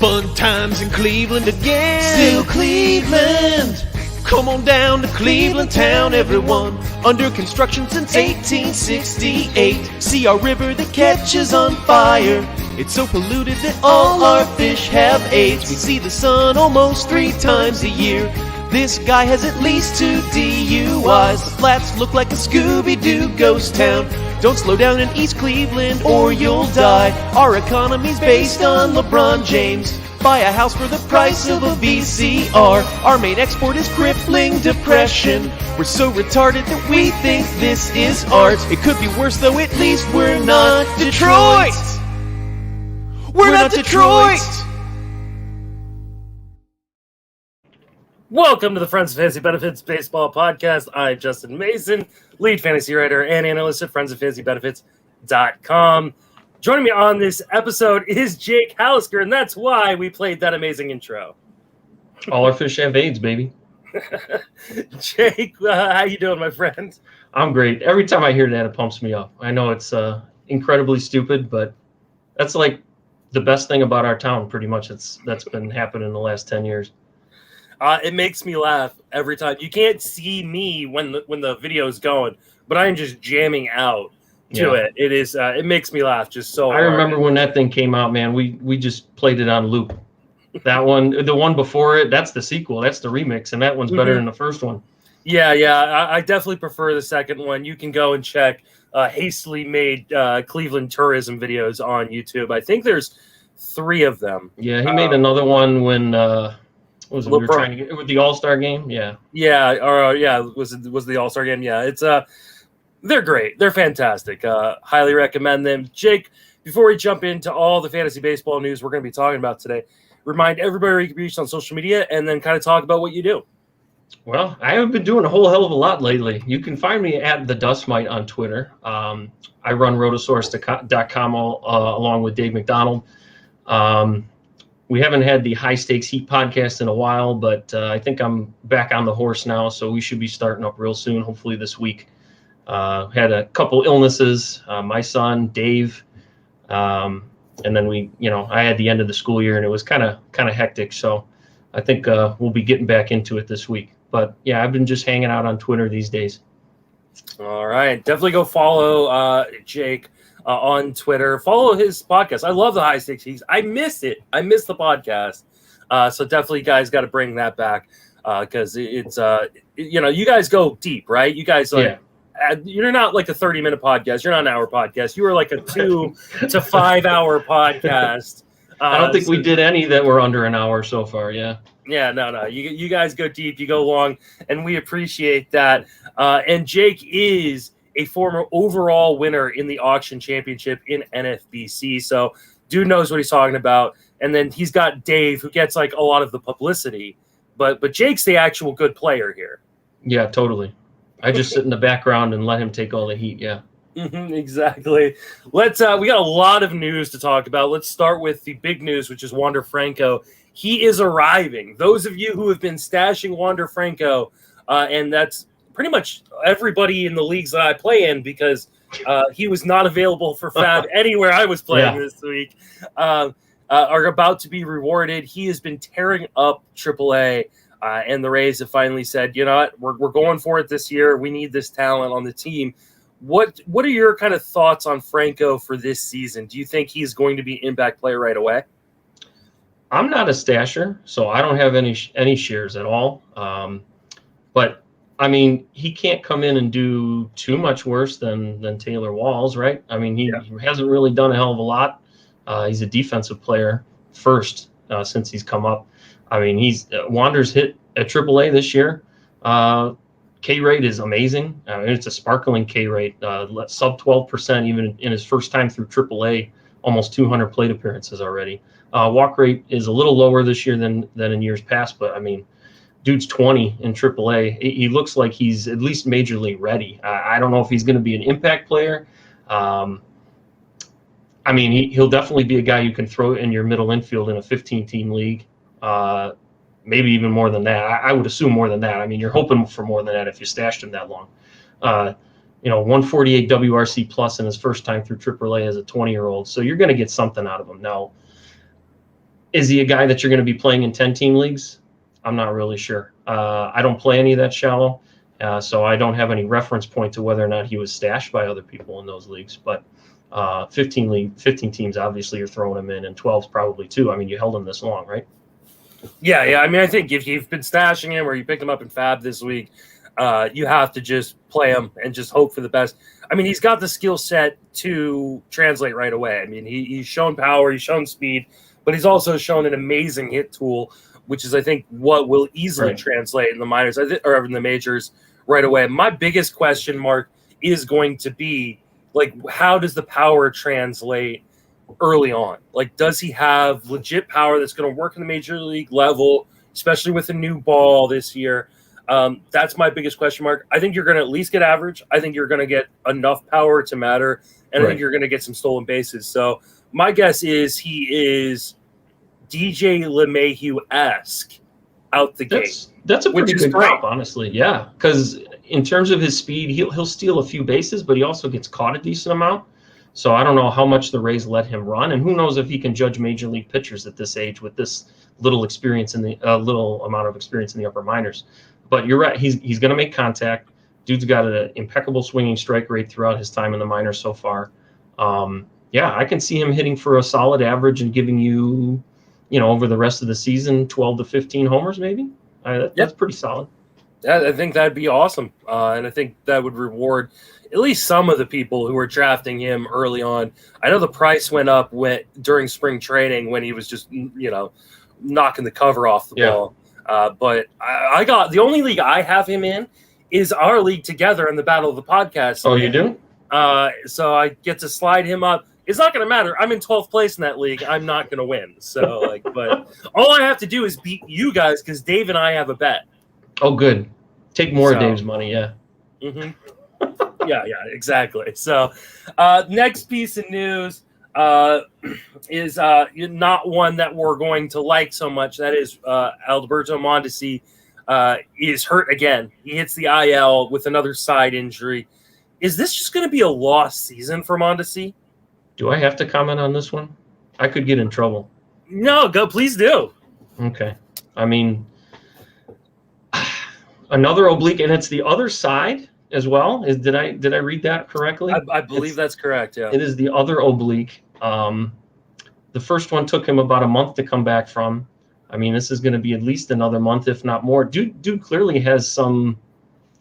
Fun times in Cleveland again. Still Cleveland. Come on down to Cleveland town, everyone. Under construction since 1868. See our river that catches on fire. It's so polluted that all our fish have AIDS. We see the sun almost 3 times a year. This guy has at least 2 DUIs. The flats look like a Scooby-Doo ghost town. Don't slow down in East Cleveland or you'll die. Our economy's based on LeBron James. Buy a house for the price of a VCR. Our main export is crippling depression. We're so retarded that we think this is art. It could be worse though, at least we're not Detroit. We're not Detroit. Welcome to the Friends of Fantasy Benefits Baseball Podcast. I'm Justin Mason, lead fantasy writer and analyst at friendsoffantasybenefits.com. Joining me on this episode is Jake Halusker, and that's why we played that amazing intro. All our fish have AIDS, baby. Jake, how you doing, my friend? I'm great. Every time I hear that, it pumps me up. I know it's incredibly stupid, but that's like the best thing about our town, pretty much. That's been happening in the last 10 years. It makes me laugh every time. You can't see me when the video is going, but I am just jamming out to it. It is. It makes me laugh just so hard. I remember when that thing came out, man. We just played it on loop. That one, the one before it, that's the sequel. That's the remix, and that one's better than the first one. Yeah. I definitely prefer the second one. You can go and check hastily made Cleveland tourism videos on YouTube. I think there's 3 of them. Yeah, he made another one when what was it? We were trying to get with the All-Star game. Yeah. Was the All-Star game? Yeah, it's they're great. They're fantastic. Highly recommend them. Jake, before we jump into all the fantasy baseball news we're going to be talking about today, remind everybody where you can be reached on social media and then kind of talk about what you do. Well, I haven't been doing a whole hell of a lot lately. You can find me at the Dust Mite on Twitter. I run Rotosaurus.com along with Dave McDonald. We haven't had the High Stakes Heat podcast in a while, but I think I'm back on the horse now, so we should be starting up real soon, hopefully this week. Had a couple illnesses, my son, Dave, and then I had the end of the school year, and it was kind of hectic, so I think we'll be getting back into it this week. But, yeah, I've been just hanging out on Twitter these days. All right. Definitely go follow Jake on Twitter. Follow his podcast. I love the High Stakes Heats. I miss it. I miss the podcast. So definitely, guys, got to bring that back because it's, you guys go deep, right? You guys, you're not like a 30-minute podcast. You're not an hour podcast. You were like a 2 to 5 hour podcast. I don't think we did any that were under an hour so far, yeah. Yeah, no. You guys go deep, you go long, and we appreciate that. And Jake is a former overall winner in the auction championship in NFBC. So dude knows what he's talking about. And then he's got Dave, who gets like a lot of the publicity. But Jake's the actual good player here. Yeah, totally. I just sit in the background and let him take all the heat, yeah. Exactly. Let's we got a lot of news to talk about. Let's start with the big news, which is Wander Franco. He is arriving. Those of you who have been stashing Wander Franco, and that's pretty much everybody in the leagues that I play in because he was not available for FAB anywhere I was playing this week, are about to be rewarded. He has been tearing up AAA, and the Rays have finally said, you know what, we're going for it this year. We need this talent on the team. What are your kind of thoughts on Franco for this season? Do you think he's going to be an impact player right away? I'm not a stasher, so I don't have any shares at all. But I mean, he can't come in and do too much worse than Taylor Walls, right? I mean, he hasn't really done a hell of a lot. He's a defensive player first since he's come up. I mean, Wander's hit at AAA this year. K rate is amazing. I mean, it's a sparkling K rate, sub 12%, even in his first time through AAA. Almost 200 plate appearances already. Walk rate is a little lower this year than in years past, but I mean, dude's 20 in AAA. He looks like he's at least major league ready. I don't know if he's going to be an impact player. I mean, he'll definitely be a guy you can throw in your middle infield in a 15-team league. Maybe even more than that. I would assume more than that. I mean, you're hoping for more than that if you stashed him that long. 148 WRC plus in his first time through AAA as a 20-year-old. So you're going to get something out of him. Now, Is he a guy that you're going to be playing in 10-team leagues? I'm not really sure. I don't play any of that shallow, so I don't have any reference point to whether or not he was stashed by other people in those leagues. But 15 teams, obviously, you're throwing him in, and 12's probably too. I mean, you held him this long, right? Yeah. I mean, I think if you've been stashing him or you picked him up in Fab this week, you have to just play him and just hope for the best. I mean, he's got the skill set to translate right away. I mean, he's shown power, he's shown speed, but he's also shown an amazing hit tool, which is, I think, what will easily translate in the minors or in the majors right away. My biggest question mark is going to be, like, how does the power translate early on? Like, does he have legit power that's going to work in the major league level, especially with a new ball this year? That's my biggest question mark. I think you're going to at least get average. I think you're going to get enough power to matter, and I think you're going to get some stolen bases. So my guess is he is DJ LeMahieu-esque out the gate. That's a pretty good comp, honestly. Yeah, because in terms of his speed, he'll steal a few bases, but he also gets caught a decent amount. So I don't know how much the Rays let him run, and who knows if he can judge major league pitchers at this age with this little experience in the little amount of experience in the upper minors. But you're right; he's going to make contact. Dude's got an impeccable swinging strike rate throughout his time in the minors so far. Yeah, I can see him hitting for a solid average and giving you, over the rest of the season, 12 to 15 homers, maybe. That's pretty solid. Yeah, I think that'd be awesome, and I think that would reward at least some of the people who were drafting him early on. I know the price went up during spring training when he was just, knocking the cover off the ball. But I got the only league I have him in is our league together in the Battle of the Podcast. Oh, you do? So I get to slide him up. It's not going to matter. I'm in 12th place in that league. I'm not going to win. So, but all I have to do is beat you guys because Dave and I have a bet. Oh, good. Take more of Dave's money, yeah. Mm-hmm. Yeah, exactly. So, next piece of news is not one that we're going to like so much. That is Alberto Mondesi is hurt again. He hits the IL with another side injury. Is this just going to be a lost season for Mondesi? Do I have to comment on this one? I could get in trouble. No, please do. Okay. I mean, another oblique, and it's the other side as well. Did I read that correctly? I believe that's correct. Yeah, it is the other oblique. The first one took him about a month to come back from. I mean, this is going to be at least another month, if not more. Dude clearly has some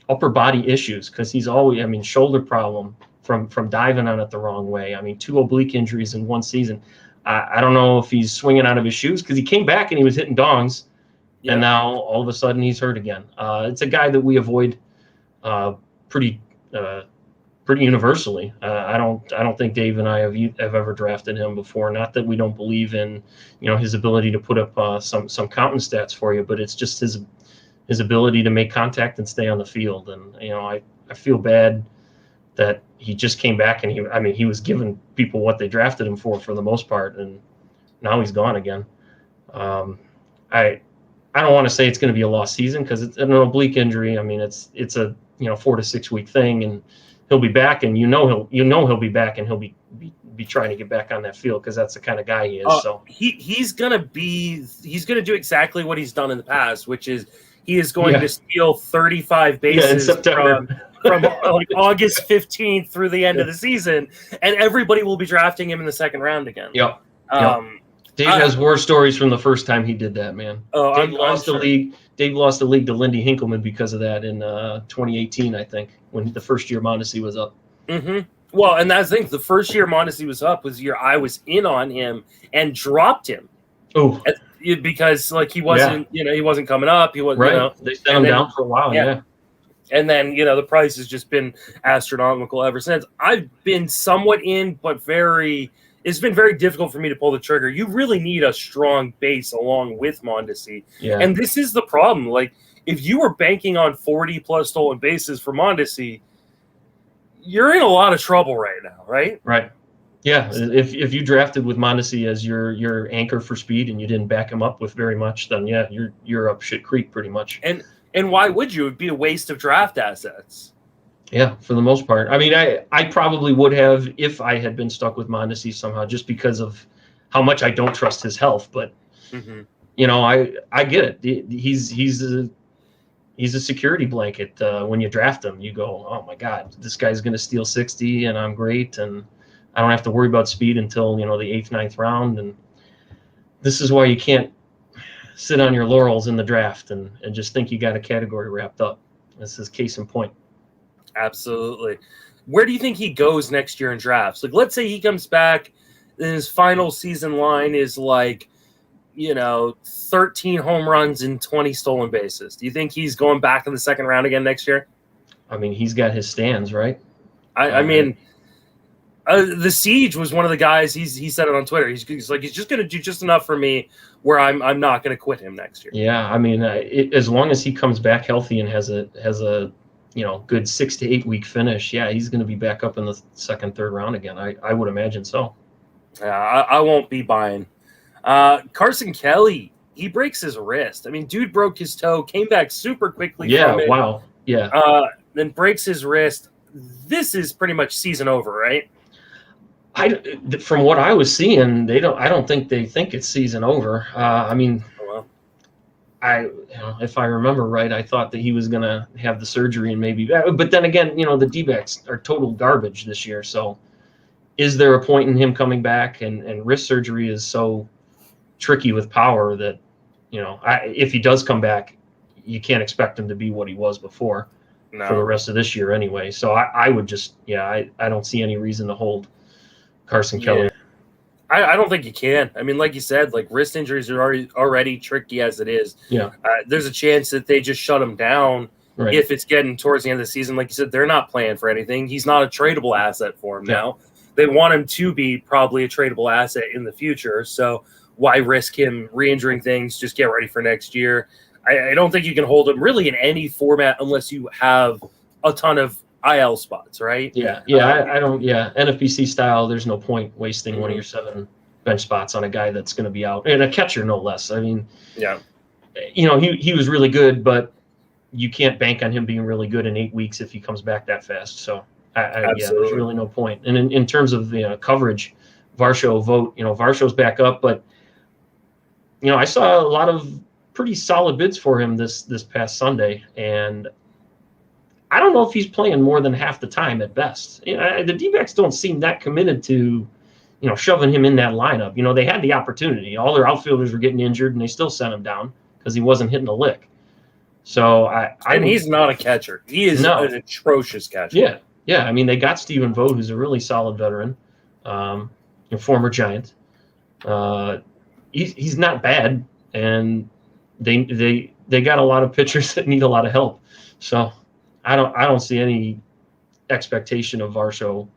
upper body issues because he's always, shoulder problem from diving on it the wrong way. 2 oblique injuries in one season. I don't know if he's swinging out of his shoes because he came back and he was hitting dongs. Yeah. And now all of a sudden he's hurt again. It's a guy that we avoid pretty universally. I don't think Dave and I have ever drafted him before. Not that we don't believe in his ability to put up some counting stats for you, but it's just his ability to make contact and stay on the field. And I feel bad that he just came back and he was giving people what they drafted him for the most part, and now he's gone again. I don't want to say it's going to be a lost season because it's an oblique injury. It's a 4 to 6 week thing, and he'll be back, and he'll be back, and he'll be trying to get back on that field because that's the kind of guy he is. So he's gonna do exactly what he's done in the past, which is he is going to steal 35 bases from like August 15th through the end of the season, and everybody will be drafting him in the second round again. Yep. Dave has war stories from the first time he did that, man. Oh, Dave lost the league. Dave lost the league to Lindy Hinkleman because of that in 2018, I think, when the first year Mondesi was up. Mm-hmm. Well, and that's the thing. The first year Mondesi was up was the year I was in on him and dropped him. Oh, because he wasn't, he wasn't coming up. He wasn't, right. They sent him down for a while. Yeah. And then, the price has just been astronomical ever since. I've been somewhat in, but it's been very difficult for me to pull the trigger. You really need a strong base along with Mondesi. Yeah. And this is the problem. Like, if you were banking on 40 plus stolen bases for Mondesi, you're in a lot of trouble right now, right? Right. Yeah. If you drafted with Mondesi as your anchor for speed and you didn't back him up with very much, then you're up shit creek pretty much. And why would you? It would be a waste of draft assets. Yeah, for the most part. I probably would have if I had been stuck with Mondesi somehow, just because of how much I don't trust his health. But Mm-hmm. You know, I get it. He's a security blanket. When you draft him, you go, oh my God, this guy's going to steal 60, and I'm great, and I don't have to worry about speed until the 8th, 9th round. And this is why you can't sit on your laurels in the draft and just think you got a category wrapped up. This is case in point. Absolutely. Where do you think he goes next year in drafts? Like, let's say he comes back and his final season line is like, 13 home runs and 20 stolen bases. Do you think he's going back in the second round again next year? I mean, he's got his stands, right? I mean, the Siege was one of the guys. He said it on Twitter. He's like, he's just going to do just enough for me where I'm not going to quit him next year. Yeah, I mean, as long as he comes back healthy and has a good 6 to 8 week finish, yeah, he's going to be back up in the second, third round again. I would imagine so. Yeah, I won't be buying. Carson Kelly, he breaks his wrist. I mean, dude broke his toe, came back super quickly. Yeah, from it, wow. Yeah. Then breaks his wrist. This is pretty much season over, right? From what I was seeing, I don't think they think it's season over. I mean, if I remember right, I thought that he was going to have the surgery and maybe, but then again, the D-backs are total garbage this year. So is there a point in him coming back? And wrist surgery is so tricky with power that, if he does come back, you can't expect him to be what he was before for the rest of this year anyway. So I would just, I don't see any reason to hold Carson Kelly. I don't think you can. I mean, like you said, like wrist injuries are already tricky as it is. Yeah. There's a chance that they just shut him down if it's getting towards the end of the season. Like you said, they're not playing for anything. He's not a tradable asset for him now. They want him to be probably a tradable asset in the future. So why risk him re-injuring things? Just get ready for next year. I don't think you can hold him really in any format unless you have a ton of IL spots, right? Yeah, I don't. Yeah, NFBC style. There's no point wasting one of your 7 bench spots on a guy that's going to be out, and a catcher no less. I mean, he was really good, but you can't bank on him being really good in 8 weeks if he comes back that fast. So, there's really no point. And in terms of coverage, Varsho vote. Varsho's back up, but I saw a lot of pretty solid bids for him this past Sunday, and I don't know if he's playing more than half the time at best. The D-backs don't seem that committed to, shoving him in that lineup. They had the opportunity. All their outfielders were getting injured, and they still sent him down because he wasn't hitting a lick. So he's not a catcher. He is an atrocious catcher. Yeah. I mean, they got Stephen Vogt, who's a really solid veteran, former Giant. He's not bad, and they got a lot of pitchers that need a lot of help. So I don't see any expectation of Varsho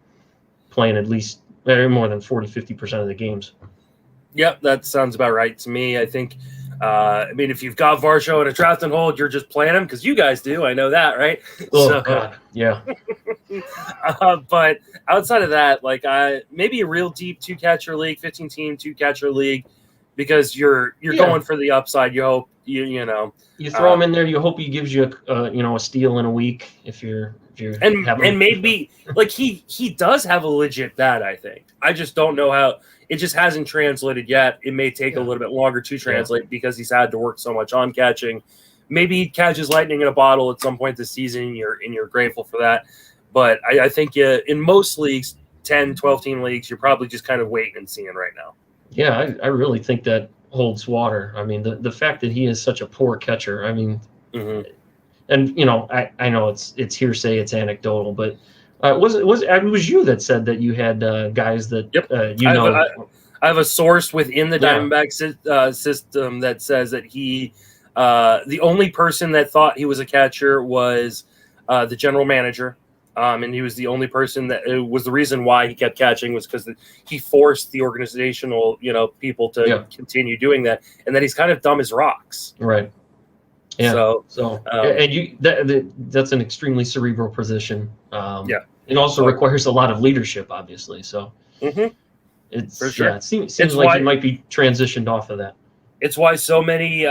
playing at least more than 40-50% of the games. Yep, that sounds about right to me. I think, if you've got Varsho in a draft and hold, you're just playing him because you guys do. I know that, right? Oh, God, yeah. But outside of that, maybe a real deep 2-catcher league, 15-team 2-catcher league, because you're going for the upside. You hope you throw him in there. You hope he gives you a steal in a week if you're and maybe he does have a legit bat. I think I just don't know how it just hasn't translated yet. It may take a little bit longer to translate because he's had to work so much on catching. Maybe he catches lightning in a bottle at some point this season. And you're grateful for that. But I think in most leagues, 10, 12-team leagues, you're probably just kind of waiting and seeing right now. Yeah, I really think that holds water. I mean, the fact that he is such a poor catcher. I mean, and I know it's hearsay, it's anecdotal, but it was you that said that you had guys that I have a source within the Diamondback system that says that he the only person that thought he was a catcher was the general manager. And he was the only person that was the reason why he kept catching was because he forced the organizational, people to continue doing that. And then he's kind of dumb as rocks. Right. Yeah. So and that's an extremely cerebral position. It also requires a lot of leadership, obviously. So it's for sure. It seems like he might be transitioned off of that. It's why so many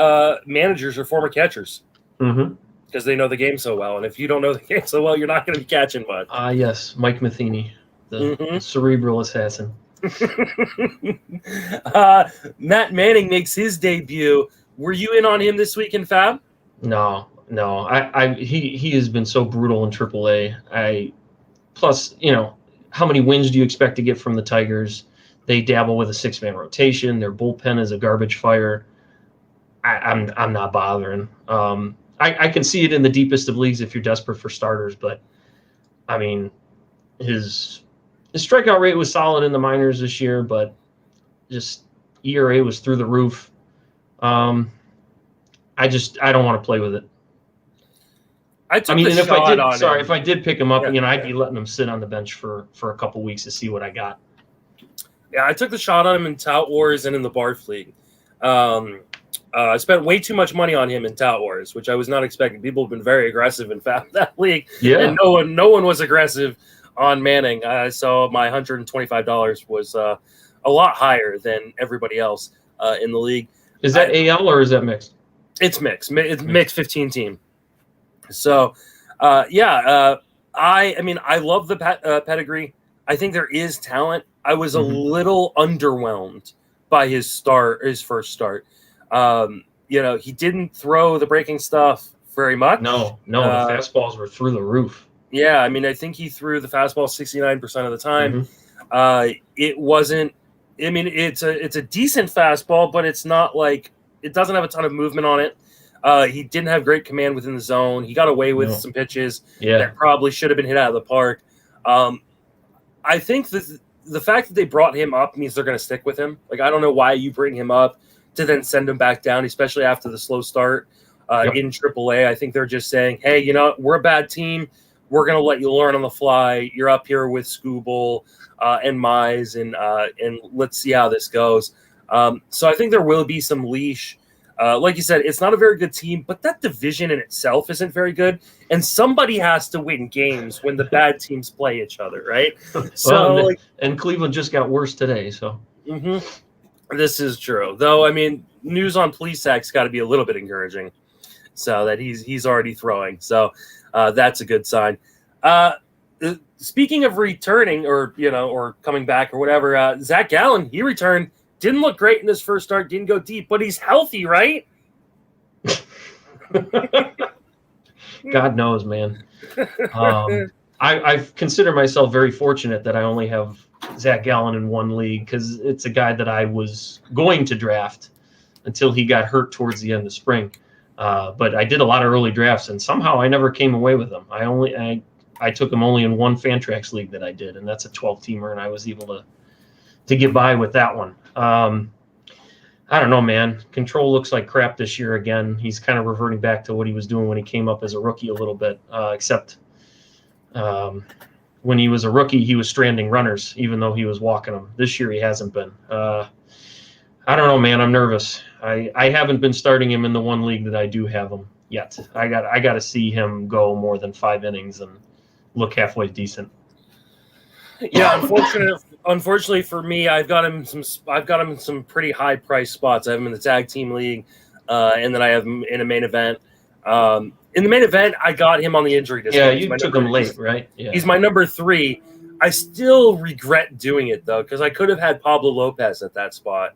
managers are former catchers. Mm-hmm. Because they know the game so well. And if you don't know the game so well, you're not going to be catching much. Yes, Mike Matheny, the cerebral assassin. Matt Manning makes his debut. Were you in on him this week in Fab? No. He has been so brutal in AAA. Plus, how many wins do you expect to get from the Tigers? They dabble with a 6-man rotation. Their bullpen is a garbage fire. I'm not bothering. I can see it in the deepest of leagues if you're desperate for starters, but I mean, his strikeout rate was solid in the minors this year, but just ERA was through the roof. I don't want to play with it. If I did pick him up, I'd be letting him sit on the bench for a couple weeks to see what I got. Yeah, I took the shot on him in Tout Wars and in the Barf League. I spent way too much money on him in Tout Wars, which I was not expecting. People have been very aggressive in that league, and no one was aggressive on Manning. So my $125 was a lot higher than everybody else in the league. Is that AL or is that mixed? It's mixed. It's mixed 15 team. So, I love the pedigree. I think there is talent. I was a little underwhelmed by his first start. He didn't throw the breaking stuff very much. No, the fastballs were through the roof. Yeah, I think he threw the fastball 69% of the time. It wasn't. It's a decent fastball, but it's not like it doesn't have a ton of movement on it. He didn't have great command within the zone. He got away with some pitches that probably should have been hit out of the park. I think the fact that they brought him up means they're going to stick with him. Like, I don't know why you bring him up to then send him back down, especially after the slow start in AAA. I think they're just saying, hey, we're a bad team. We're going to let you learn on the fly. You're up here with Scooble and Mize, and let's see how this goes. So I think there will be some leash. Like you said, it's not a very good team, but that division in itself isn't very good. And somebody has to win games when the bad teams play each other, right? And Cleveland just got worse today. So this is true, though. News on Plesac's got to be a little bit encouraging, so that he's already throwing. So that's a good sign. Speaking of returning, or coming back, or whatever, Zach Gallen, he returned. Didn't look great in his first start, didn't go deep, but he's healthy, right? God knows, man. I consider myself very fortunate that I only have Zach Gallen in one league, because it's a guy that I was going to draft until he got hurt towards the end of spring. But I did a lot of early drafts, and somehow I never came away with him. I took him only in one Fantrax league that I did, and that's a 12-teamer, and I was able to get by with that one. I don't know, man. Control looks like crap this year again. He's kind of reverting back to what he was doing when he came up as a rookie a little bit, except when he was a rookie, he was stranding runners, even though he was walking them. This year he hasn't been. I don't know, man. I'm nervous. I haven't been starting him in the one league that I do have him yet. I got to see him go more than 5 innings and look halfway decent. Yeah, unfortunately for me, I've got him in some pretty high price spots. I have him in the tag team league, and then I have him in a main event. In the main event, I got him on the injury list. Yeah, you took him late, right? Yeah. He's my number 3. I still regret doing it though, because I could have had Pablo Lopez at that spot,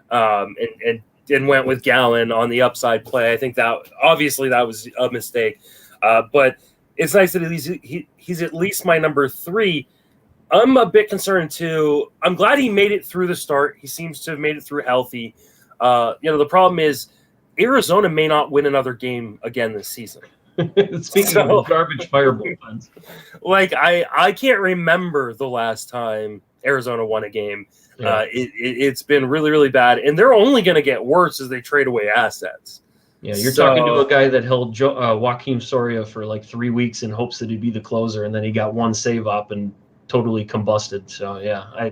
and went with Gallen on the upside play. I think that obviously that was a mistake, but it's nice that he's at least my number 3. I'm a bit concerned too. I'm glad he made it through the start. He seems to have made it through healthy. The problem is Arizona may not win another game again this season. Speaking of garbage fire bullpens, I can't remember the last time Arizona won a game. Yeah. It's been really, really bad, and they're only going to get worse as they trade away assets. Yeah, you're talking to a guy that held Joaquin Soria for like 3 weeks in hopes that he'd be the closer, and then he got one save up and totally combusted. So yeah,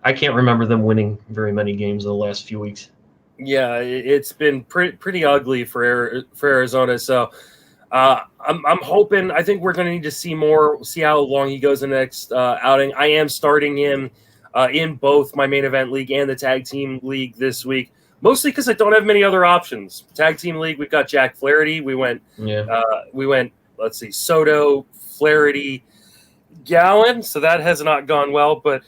I can't remember them winning very many games in the last few weeks. Yeah, it's been pretty ugly for Arizona. So I'm hoping. I think we're going to need to see how long he goes in the next outing. I am starting him in both my main event league and the tag team league this week, mostly because I don't have many other options. Tag team league, we've got Jack Flaherty. We went. Let's see, Soto, Flaherty, Gallen. So that has not gone well, but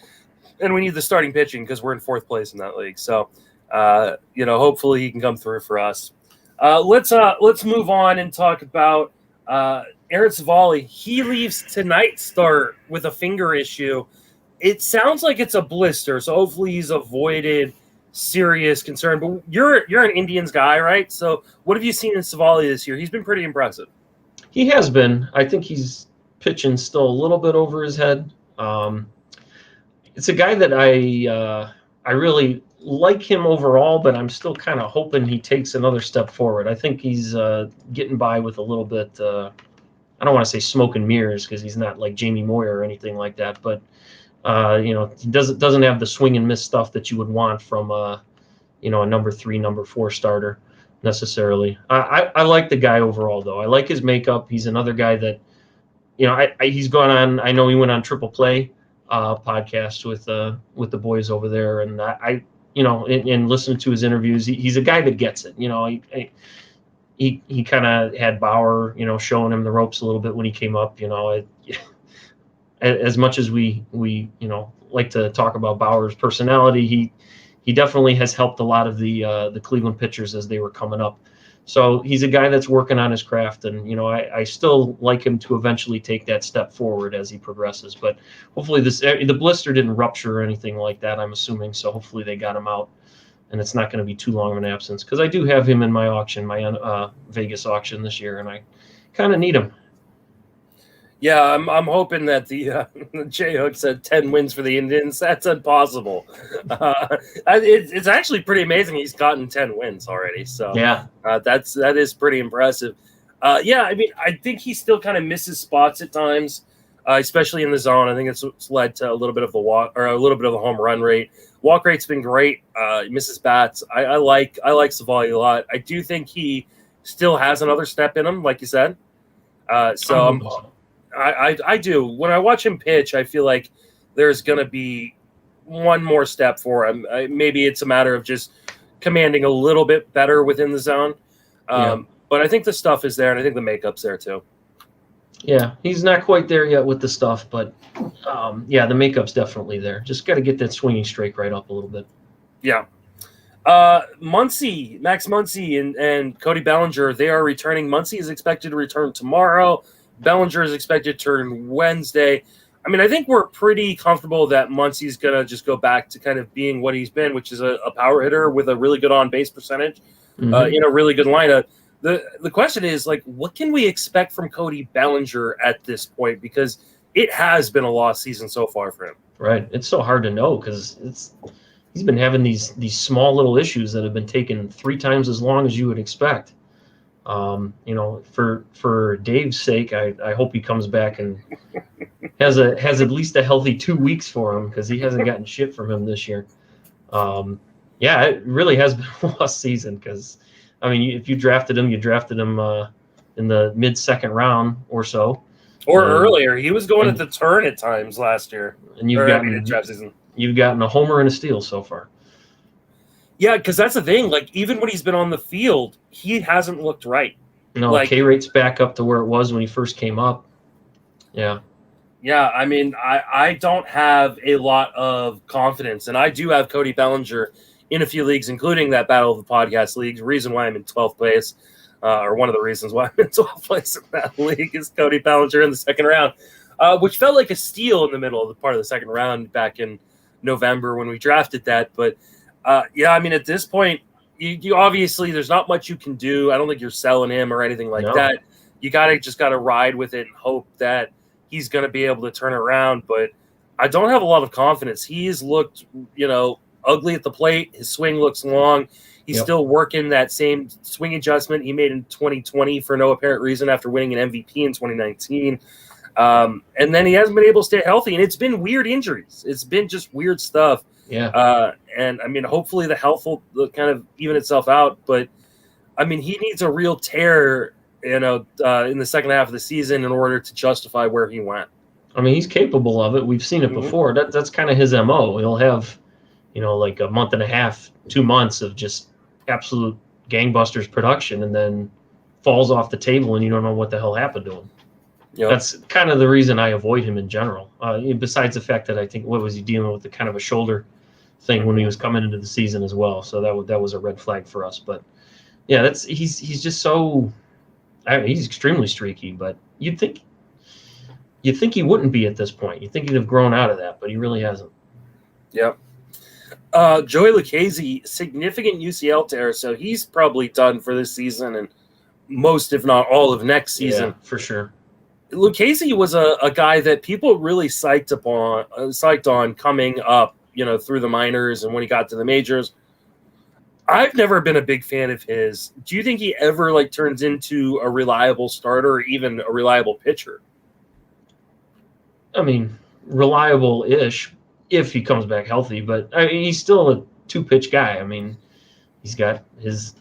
and we need the starting pitching because we're in 4th place in that league. So, hopefully he can come through for us. Let's move on and talk about Aaron Savali. He leaves tonight's start with a finger issue. It sounds like it's a blister, so hopefully he's avoided serious concern. But you're an Indians guy, right? So what have you seen in Savali this year? He's been pretty impressive. He has been. I think he's pitching still a little bit over his head. It's a guy that I really like him overall, but I'm still kind of hoping he takes another step forward. I think he's getting by with a little bit. I don't want to say smoke and mirrors because he's not like Jamie Moyer or anything like that, but he doesn't have the swing and miss stuff that you would want from a number 3, number 4 starter necessarily. I like the guy overall though. I like his makeup. He's another guy that he's gone on. I know he went on Triple Play podcast with the boys over there, and and listening to his interviews, he's a guy that gets it. He kind of had Bauer, showing him the ropes a little bit when he came up. As much as we like to talk about Bauer's personality, he definitely has helped a lot of the Cleveland pitchers as they were coming up. So he's a guy that's working on his craft, and I still like him to eventually take that step forward as he progresses. But hopefully the blister didn't rupture or anything like that, I'm assuming. So hopefully they got him out, and it's not going to be too long of an absence, because I do have him in my auction, my Vegas auction this year, and I kind of need him. Yeah, I'm hoping that the J-Hook said 10 wins for the Indians. That's impossible. It's actually pretty amazing he's gotten 10 wins already. So yeah, that is pretty impressive. I think he still kind of misses spots at times, especially in the zone. I think it's led to a little bit of the walk or a little bit of the home run rate. Walk rate's been great. He misses bats. I like Savali a lot. I do think he still has another step in him, like you said. I do. When I watch him pitch, I feel like there's going to be one more step for him. Maybe it's a matter of just commanding a little bit better within the zone. But I think the stuff is there, and I think the makeup's there too. Yeah, he's not quite there yet with the stuff, but the makeup's definitely there. Just got to get that swinging strike right up a little bit. Yeah. Max Muncy and Cody Bellinger, they are returning. Muncy is expected to return tomorrow. Bellinger is expected to turn Wednesday. I mean, I think we're pretty comfortable that Muncy's going to just go back to kind of being what he's been, which is a power hitter with a really good on-base percentage in a really good lineup. The question is, like, what can we expect from Cody Bellinger at this point? Because it has been a lost season so far for him. Right. It's so hard to know because he's been having these small little issues that have been taking 3 times as long as you would expect. For Dave's sake, I hope he comes back and has at least a healthy 2 weeks for him, because he hasn't gotten shit from him this year. It really has been a lost season, because I mean, if you drafted him in the mid-second round or so, or earlier. He was going at the turn at times last year, and draft season. You've gotten a homer and a steal so far. Yeah, because that's the thing. Like, even when he's been on the field, he hasn't looked right. No, K rate's back up to where it was when he first came up. Yeah. Yeah, I mean, I don't have a lot of confidence, and I do have Cody Bellinger in a few leagues, including that Battle of the Podcast League. The reason why I'm in 12th place, or one of the reasons why I'm in 12th place in that league, is Cody Bellinger in the second round, which felt like a steal in the middle of the part of the second round back in November when we drafted that. But I mean, at this point, you obviously there's not much you can do. I don't think you're selling him or anything like that. You just gotta ride with it and hope that he's going to be able to turn around. But I don't have a lot of confidence. He's looked, ugly at the plate. His swing looks long. He's still working that same swing adjustment he made in 2020 for no apparent reason after winning an MVP in 2019. And then he hasn't been able to stay healthy, and it's been weird injuries. It's been just weird stuff. Yeah. And I mean, hopefully the health will kind of even itself out. But I mean, he needs a real tear, in the second half of the season in order to justify where he went. I mean, he's capable of it. We've seen it before. That's kind of his MO. He'll have, like a month and a half, 2 months of just absolute gangbusters production, and then falls off the table and you don't know what the hell happened to him. Yep. That's kind of the reason I avoid him in general. Besides the fact that I think what was he dealing with, the kind of a shoulder thing when he was coming into the season as well. So that was a red flag for us. But yeah, he's just so. I mean, he's extremely streaky. But you'd think he wouldn't be at this point. You'd think he'd have grown out of that, but he really hasn't. Yep. Joey Lucchese, significant UCL tear, so he's probably done for this season and most, if not all, of next season. Yeah, for sure. Lucchese was a guy that people really psyched on coming up, through the minors and when he got to the majors. I've never been a big fan of his. Do you think he ever turns into a reliable starter or even a reliable pitcher? I mean, reliable-ish if he comes back healthy, but I mean, he's still a two-pitch guy. I mean, he's got his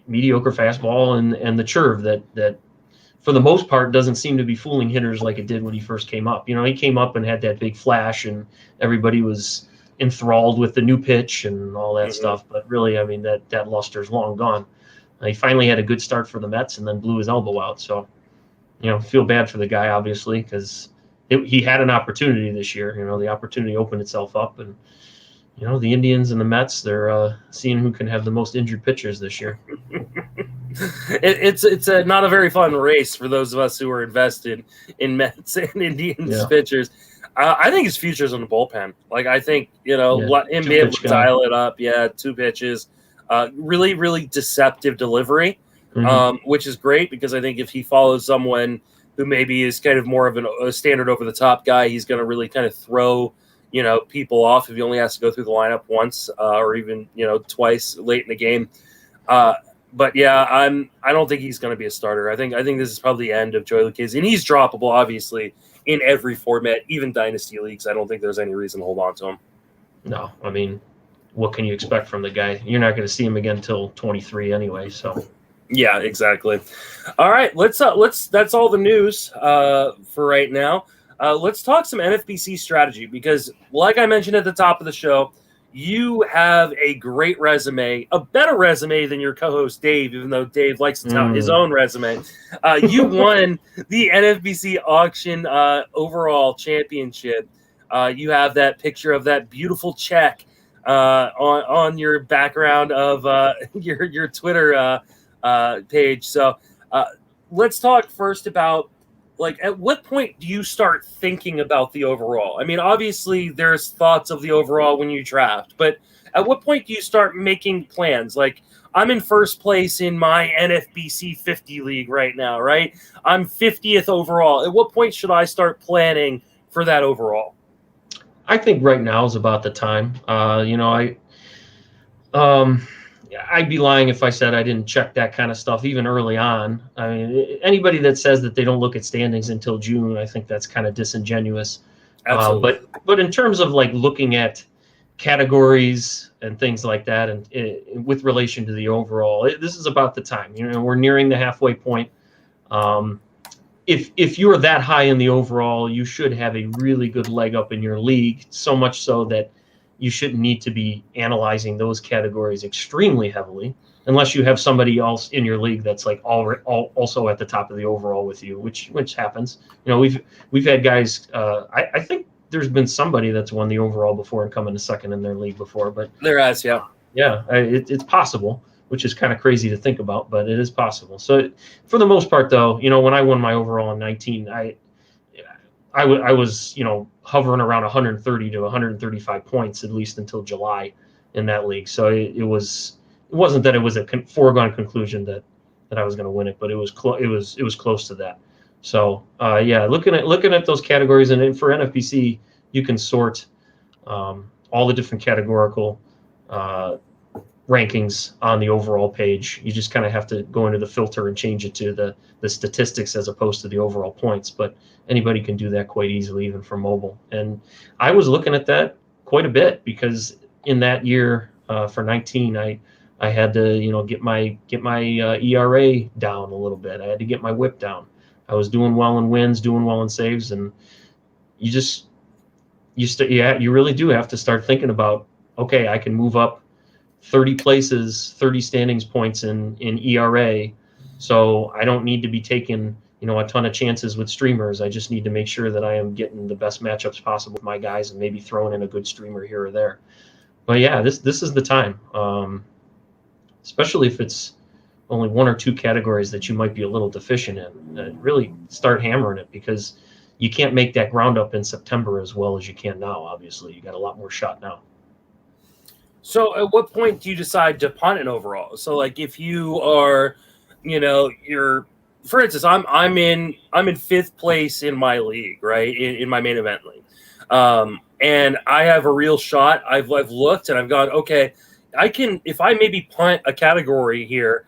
mediocre fastball and the curve that for the most part doesn't seem to be fooling hitters like it did when he first came up. He came up and had that big flash and everybody was enthralled with the new pitch and all that stuff. But really, I mean, that luster's long gone. He finally had a good start for the Mets and then blew his elbow out. So, feel bad for the guy, obviously, because he had an opportunity this year. The opportunity opened itself up and, the Indians and the Mets, they're seeing who can have the most injured pitchers this year. It's not a very fun race for those of us who are invested in Mets and Indians pitchers. I think his future's in the bullpen. I think, let him be able to dial it up. Yeah, 2 pitches. Really, really deceptive delivery, which is great because I think if he follows someone who maybe is kind of more of a standard over-the-top guy, he's going to really kind of throw people off if he only has to go through the lineup once or even twice late in the game. But yeah, I don't think he's going to be a starter. I think this is probably the end of Joey Lucchese, and he's droppable obviously in every format, even dynasty leagues. I don't think there's any reason to hold on to him. No, I mean, what can you expect from the guy? You're not going to see him again until 23 anyway. So yeah, exactly. All right, let's that's all the news for right now. Let's talk some NFBC strategy because, like I mentioned at the top of the show, you have a great resume, a better resume than your co-host Dave, even though Dave likes to tout his own resume. You won the NFBC auction overall championship. You have that picture of that beautiful check on your background of your Twitter page. So let's talk first about, at what point do you start thinking about the overall? I mean, obviously there's thoughts of the overall when you draft, but at what point do you start making plans? I'm in first place in my NFBC 50 league right now, right? I'm 50th overall. At what point should I start planning for that overall? I think right now is about the time. I'd be lying if I said I didn't check that kind of stuff even early on. I mean, anybody that says that they don't look at standings until June, I think that's kind of disingenuous. Absolutely. But in terms of looking at categories and things like that, and with relation to the overall, this is about the time. We're nearing the halfway point. If you're that high in the overall, you should have a really good leg up in your league. So much so that you shouldn't need to be analyzing those categories extremely heavily, unless you have somebody else in your league that's also at the top of the overall with you, which happens. We've had guys. I think there's been somebody that's won the overall before and come in a second in their league before, but there has, yeah, it's possible, which is kind of crazy to think about, but it is possible. So for the most part, though, when I won my overall in 19, I was, hovering around 130 to 135 points at least until July in that league. So it wasn't that it was a foregone conclusion that I was going to win it, but it was close to that. So looking at those categories, and for NFBC, you can sort all the different categorical rankings on the overall page. You just kind of have to go into the filter and change it to the statistics as opposed to the overall points. But anybody can do that quite easily, even for mobile. And I was looking at that quite a bit because in that year for 19, I had to get my ERA down a little bit. I had to get my WHIP down. I was doing well in wins, doing well in saves, and you really do have to start thinking about, okay, I can move up 30 places, 30 standings points in ERA. So I don't need to be taking a ton of chances with streamers. I just need to make sure that I am getting the best matchups possible with my guys and maybe throwing in a good streamer here or there. But yeah, this is the time, especially if it's only one or two categories that you might be a little deficient in. Really start hammering it, because you can't make that ground up in September as well as you can now. Obviously, you got a lot more shot now. So at what point do you decide to punt it overall? So like if you are, you're, for instance, I'm in 5th place in my league, right? In my main event league. And I have a real shot. I've looked and I've gone, okay, I can, if I maybe punt a category here,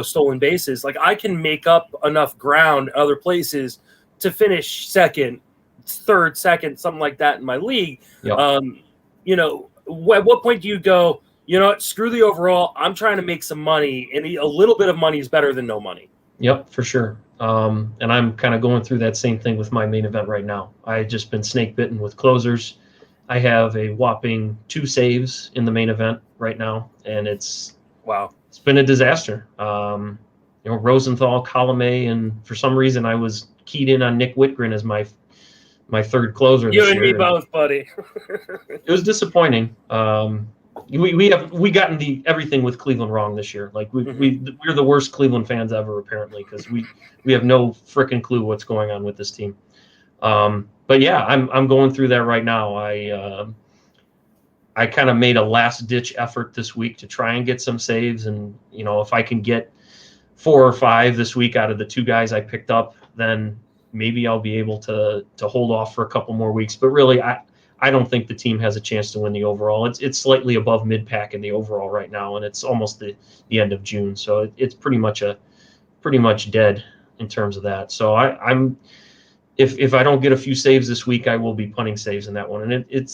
stolen bases, like I can make up enough ground other places to finish second, third, second, something like that in my league. Yep. At what point do you go, what, screw the overall, I'm trying to make some money, and a little bit of money is better than no money. Yep, for sure. And I'm kind of going through that same thing with my main event right now. I've just been snake bitten with closers. I have a whopping 2 saves in the main event right now, and it's been a disaster. Rosenthal, Colomé, and for some reason I was keyed in on Nick Whitgren as my third closer. You and me both, buddy. It was disappointing. We gotten everything with Cleveland wrong this year. Like we're the worst Cleveland fans ever, apparently, because we have no freaking clue what's going on with this team. But yeah, I'm going through that right now. I kind of made a last ditch effort this week to try and get some saves, and if I can get 4 or 5 this week out of the 2 guys I picked up, then maybe I'll be able to hold off for a couple more weeks. But really, I don't think the team has a chance to win the overall. It's slightly above mid-pack in the overall right now, and it's almost the end of June, so it's pretty much dead in terms of that. So I'm if I don't get a few saves this week, I will be punting saves in that one, and it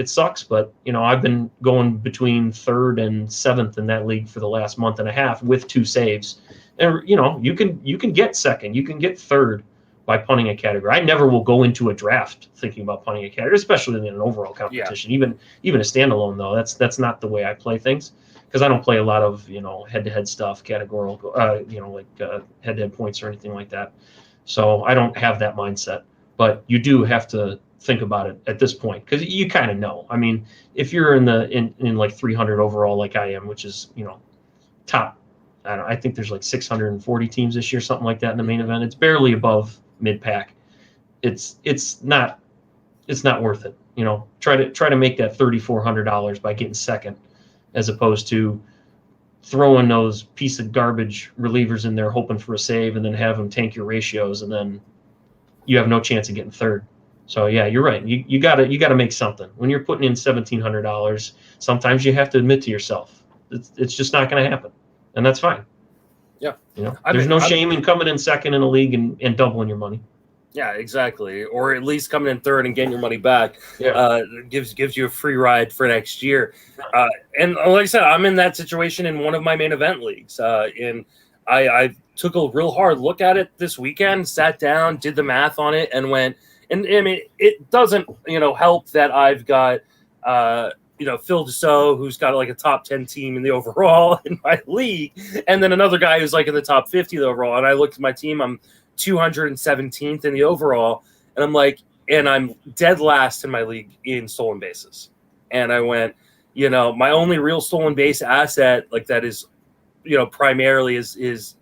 sucks, but I've been going between 3rd and 7th in that league for the last month and a half with 2 saves, and you can get 2nd, you can get 3rd by punting a category. I never will go into a draft thinking about punting a category, especially in an overall competition. Yeah. Even a standalone though, that's not the way I play things, because I don't play a lot of head-to-head stuff, categorical, head-to-head points or anything like that. So I don't have that mindset. But you do have to think about it at this point, because you kind of know. I mean, if you're in like 300 overall like I am, which is top, I think there's like 640 teams this year, something like that in the main event. It's barely above mid-pack. It's not worth it. Try to make that $3,400 by getting 2nd, as opposed to throwing those piece of garbage relievers in there hoping for a save and then have them tank your ratios, and then you have no chance of getting 3rd. So yeah, you're right. You gotta make something. When you're putting in $1,700, sometimes you have to admit to yourself it's just not going to happen, and that's fine. Yeah. There's no shame in coming in 2nd in a league and doubling your money. Yeah, exactly. Or at least coming in 3rd and getting your money back. Yeah. Gives you a free ride for next year. And like I said, I'm in that situation in one of my main event leagues. And I took a real hard look at it this weekend, sat down, did the math on it, and went. And I mean, it doesn't help that I've got Phil Dussault, who's got like a top 10 team in the overall in my league, and then another guy who's like in the top 50 of the overall. And I looked at my team, I'm 217th in the overall, and I'm like, and I'm dead last in my league in stolen bases. And I went, my only real stolen base asset, like that is, primarily is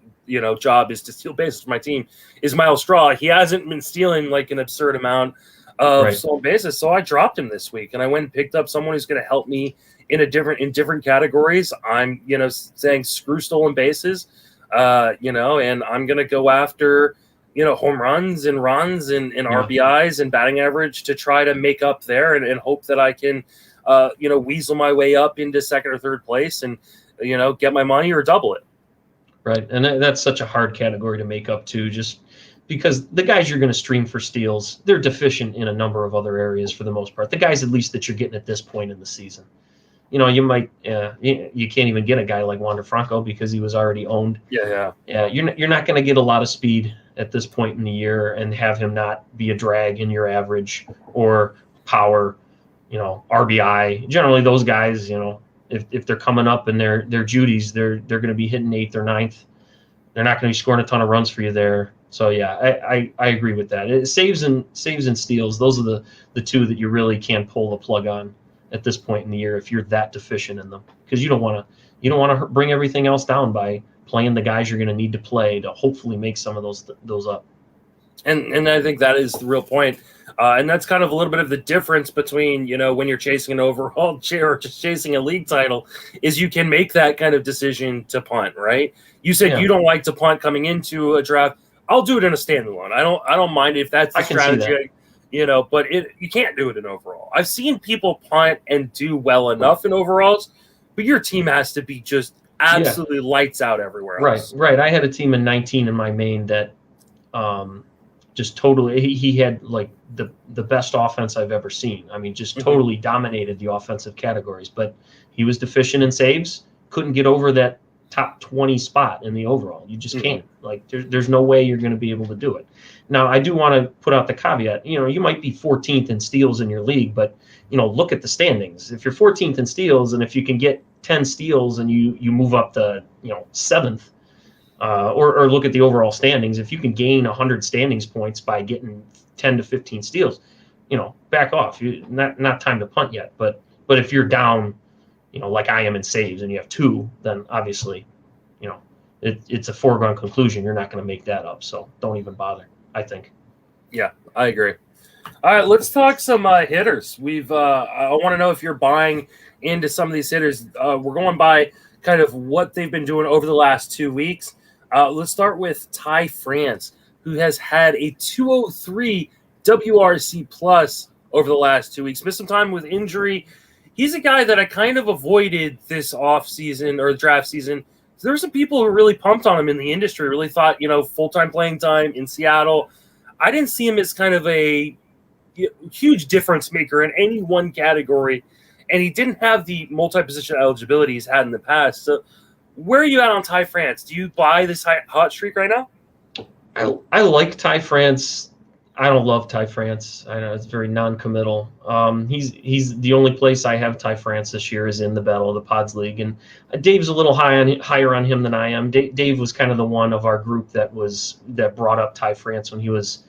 job is to steal bases for my team, is Miles Straw. He hasn't been stealing like an absurd amount of stolen bases, so I dropped him this week, and I went and picked up someone who's going to help me in different categories. I'm saying screw stolen bases, and I'm going to go after home runs and runs and RBIs and batting average to try to make up there and hope that I can weasel my way up into 2nd or 3rd place and get my money or double it. Right, and that's such a hard category to make up too, just because the guys you're going to stream for steals, they're deficient in a number of other areas for the most part. The guys, at least, that you're getting at this point in the season. You might you can't even get a guy like Wander Franco because he was already owned. Yeah. You're not going to get a lot of speed at this point in the year and have him not be a drag in your average or power, RBI. Generally, those guys, if they're coming up and they're Judies, they're going to be hitting 8th or 9th. They're not going to be scoring a ton of runs for you there. So yeah, I agree with that. It saves and steals. Those are the two that you really can pull the plug on at this point in the year if you're that deficient in them, because you don't want to bring everything else down by playing the guys you're going to need to play to hopefully make some of those up. And I think that is the real point. And that's kind of a little bit of the difference between, when you're chasing an overall chair or just chasing a league title, is you can make that kind of decision to punt, right? You said you don't like to punt coming into a draft. I'll do it in a standalone. I don't mind if that's the strategy, but you can't do it in overall. I've seen people punt and do well enough in overalls, but your team has to be just absolutely lights out everywhere else. Right. I had a team in 19 in my main that just totally, he had like the best offense I've ever seen. I mean, just totally dominated the offensive categories, but he was deficient in saves, couldn't get over that top 20 spot in the overall. You just can't. Like, there's no way you're going to be able to do it. Now, I do want to put out the caveat. You might be 14th in steals in your league, but look at the standings. If you're 14th in steals, and if you can get 10 steals and you move up to 7th, or look at the overall standings. If you can gain 100 standings points by getting 10 to 15 steals, back off. Not time to punt yet. But if you're down, like I am in saves, and you have 2, then obviously, it's a foregone conclusion. You're not going to make that up. So don't even bother, I think. Yeah, I agree. All right, let's talk some hitters. I want to know if you're buying into some of these hitters. We're going by kind of what they've been doing over the last 2 weeks. Let's start with Ty France, who has had a 203 WRC plus over the last 2 weeks. Missed some time with injury. He's a guy that I kind of avoided this off season or draft season. So there were some people who really pumped on him in the industry, really thought, full-time playing time in Seattle. I didn't see him as kind of a huge difference maker in any one category, and he didn't have the multi-position eligibility he's had in the past. So where are you at on Ty France? Do you buy this hot streak right now? I like Ty France. I don't love Ty France. I know it's very non-committal. He's the only place I have Ty France this year is in the Battle of the Pods League, and Dave's a little higher on him than I am. Dave was kind of the one of our group that brought up Ty France when he was,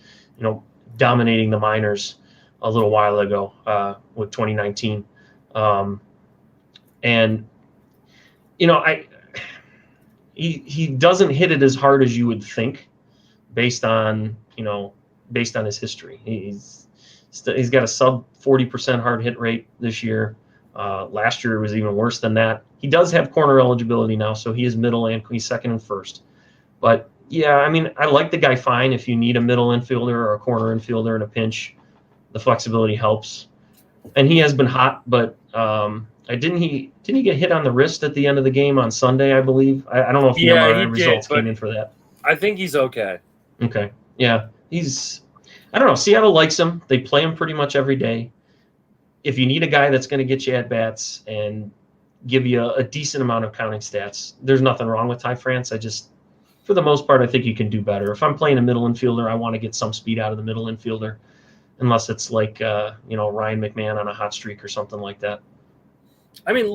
dominating the minors a little while ago with 2019, and he doesn't hit it as hard as you would think, based on his history. He's got a sub 40% hard hit rate this year. Last year it was even worse than that. He does have corner eligibility now, so he is middle and he's second and first. But yeah, I mean, I like the guy fine if you need a middle infielder or a corner infielder in a pinch. The flexibility helps, and he has been hot. But didn't he get hit on the wrist at the end of the game on Sunday? I believe. I don't know if the MRI results came in for that. I think he's okay. Okay, yeah, I don't know. Seattle likes him. They play him pretty much every day. If you need a guy that's going to get you at bats and give you a decent amount of counting stats, there's nothing wrong with Ty France. For the most part, I think you can do better. If I'm playing a middle infielder, I want to get some speed out of the middle infielder, unless it's like Ryan McMahon on a hot streak or something like that. I mean,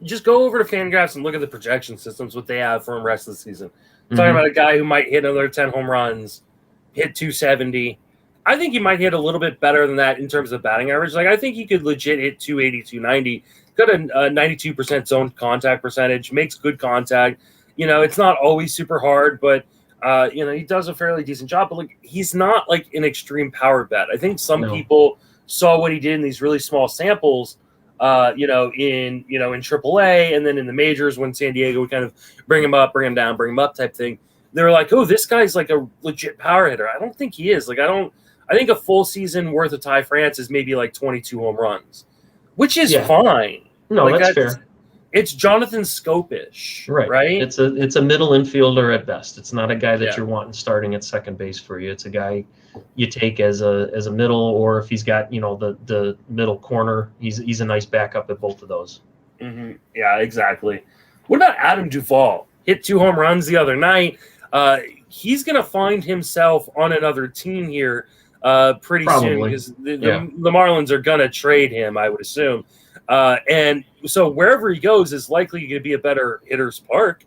just go over to Fangraphs and look at the projection systems, what they have for him rest of the season. Talking about a guy who might hit another 10 home runs, hit 270. I think he might hit a little bit better than that in terms of batting average. Like, I think he could legit hit 280, 290. Got a 92% zone contact percentage, makes good contact. It's not always super hard, but he does a fairly decent job. But he's not like an extreme power bat. I think some people saw what he did in these really small samples, in AAA and then in the majors when San Diego would kind of bring him up, bring him down, bring him up type thing. They were like, oh, this guy's like a legit power hitter. I don't think he is. I think a full season worth of Ty France is maybe like 22 home runs, which is fine. No, that's fair. It's Jonathan Scope-ish, right? It's a middle infielder at best. It's not a guy that you're wanting starting at second base for you. It's a guy you take as a middle, or if he's got the middle corner, he's a nice backup at both of those. Mm-hmm. Yeah, exactly. What about Adam Duvall? Hit 2 home runs the other night. He's going to find himself on another team here pretty soon, because the Marlins are going to trade him, I would assume. And so wherever he goes is likely going to be a better hitter's park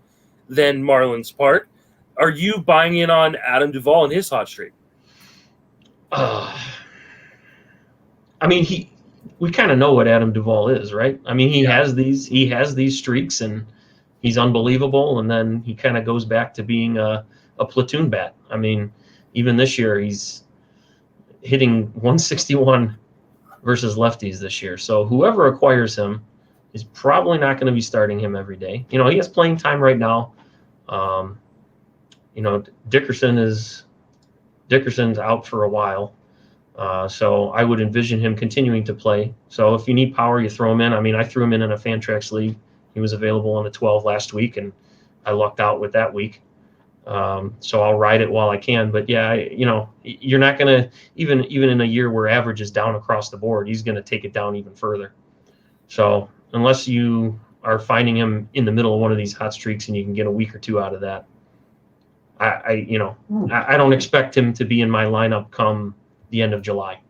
than Marlins Park. Are you buying in on Adam Duvall and his hot streak? I mean, we kind of know what Adam Duvall is, right? I mean, he has these streaks, and he's unbelievable, and then he kind of goes back to being a platoon bat. I mean, even this year he's hitting 161 versus lefties this year. So whoever acquires him is probably not going to be starting him every day. You know, he has playing time right now. You know, Dickerson's out for a while. So I would envision him continuing to play. So if you need power, you throw him in. I mean, I threw him in a Fantrax league. He was available on the 12 last week, and I lucked out with that week. So I'll ride it while I can. But yeah, you know, you're not going to, even in a year where average is down across the board, he's going to take it down even further. So unless you are finding him in the middle of one of these hot streaks and you can get a week or two out of that, I don't expect him to be in my lineup come the end of July.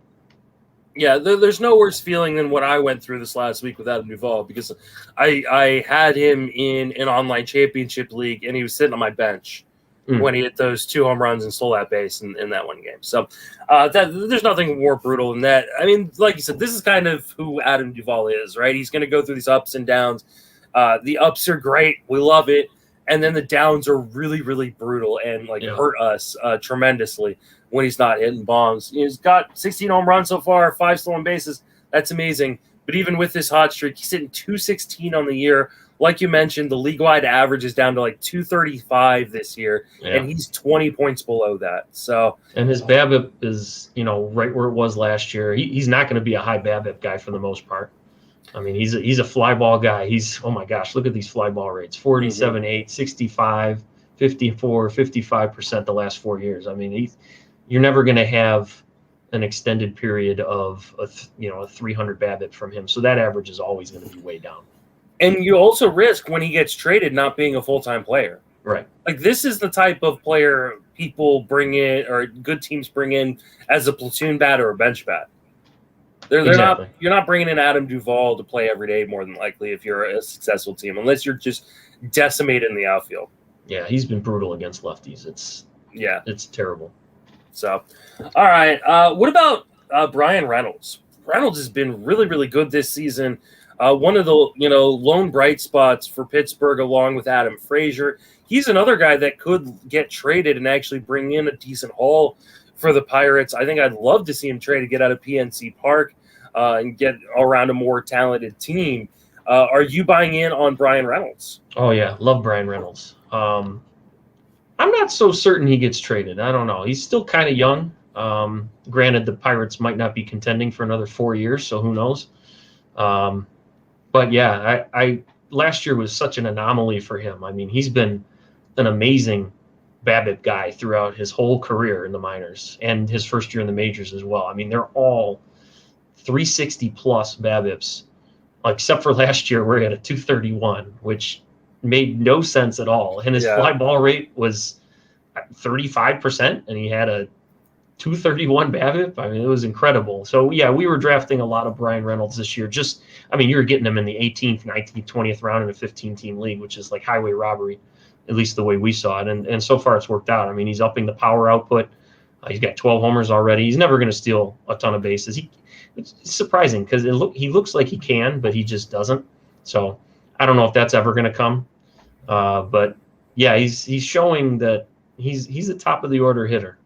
Yeah, there's no worse feeling than what I went through this last week with Adam Duvall, because I had him in an online championship league, and he was sitting on my bench when he hit those 2 home runs and stole that base in that one game. So there's nothing more brutal than that. I mean, like you said, this is kind of who Adam Duvall is, right? He's going to go through these ups and downs. The ups are great. We love it. And then the downs are really, really brutal and hurt us tremendously when he's not hitting bombs. He's got 16 home runs so far, 5 stolen bases. That's amazing. But even with this hot streak, he's hitting 216 on the year. Like you mentioned, the league-wide average is down to 235 this year, and he's 20 points below that. So, and his BABIP is, right where it was last year. He's not going to be a high BABIP guy for the most part. I mean, he's a fly ball guy. He's, oh my gosh, look at these fly ball rates: 47, 8, 65, 54, 55% the last 4 years. I mean, you're never going to have an extended period of a 300 BABIP from him. So that average is always going to be way down. And you also risk when he gets traded not being a full-time player. Right. This is the type of player people bring in, or good teams bring in, as a platoon bat or a bench bat. Exactly. You're not bringing in Adam Duvall to play every day, more than likely, if you're a successful team, unless you're just decimated in the outfield. Yeah, he's been brutal against lefties. It's terrible. So, all right. What about Brian Reynolds? Reynolds has been really, really good this season. One of the lone bright spots for Pittsburgh, along with Adam Frazier. He's another guy that could get traded and actually bring in a decent haul for the Pirates. I think I'd love to see him traded, get out of PNC Park, and get around a more talented team. Are you buying in on Brian Reynolds? Oh yeah, love Brian Reynolds. I'm not so certain he gets traded. I don't know. He's still kind of young. Granted, the Pirates might not be contending for another 4 years, so who knows? But yeah, I last year was such an anomaly for him. I mean, he's been an amazing BABIP guy throughout his whole career in the minors and his first year in the majors as well. I mean, they're all 360 plus BABIPs, except for last year where he had a 231, which made no sense at all. And his fly ball rate was 35%, and he had a 231 BABIP. I mean, it was incredible. So yeah, we were drafting a lot of Brian Reynolds this year. You were getting him in the 18th, 19th, 20th round in a 15-team league, which is like highway robbery, at least the way we saw it. And so far it's worked out. I mean, he's upping the power output. He's got 12 homers already. He's never going to steal a ton of bases. It's surprising because he looks like he can, but he just doesn't. So I don't know if that's ever going to come. But yeah, he's showing that he's a top of the order hitter.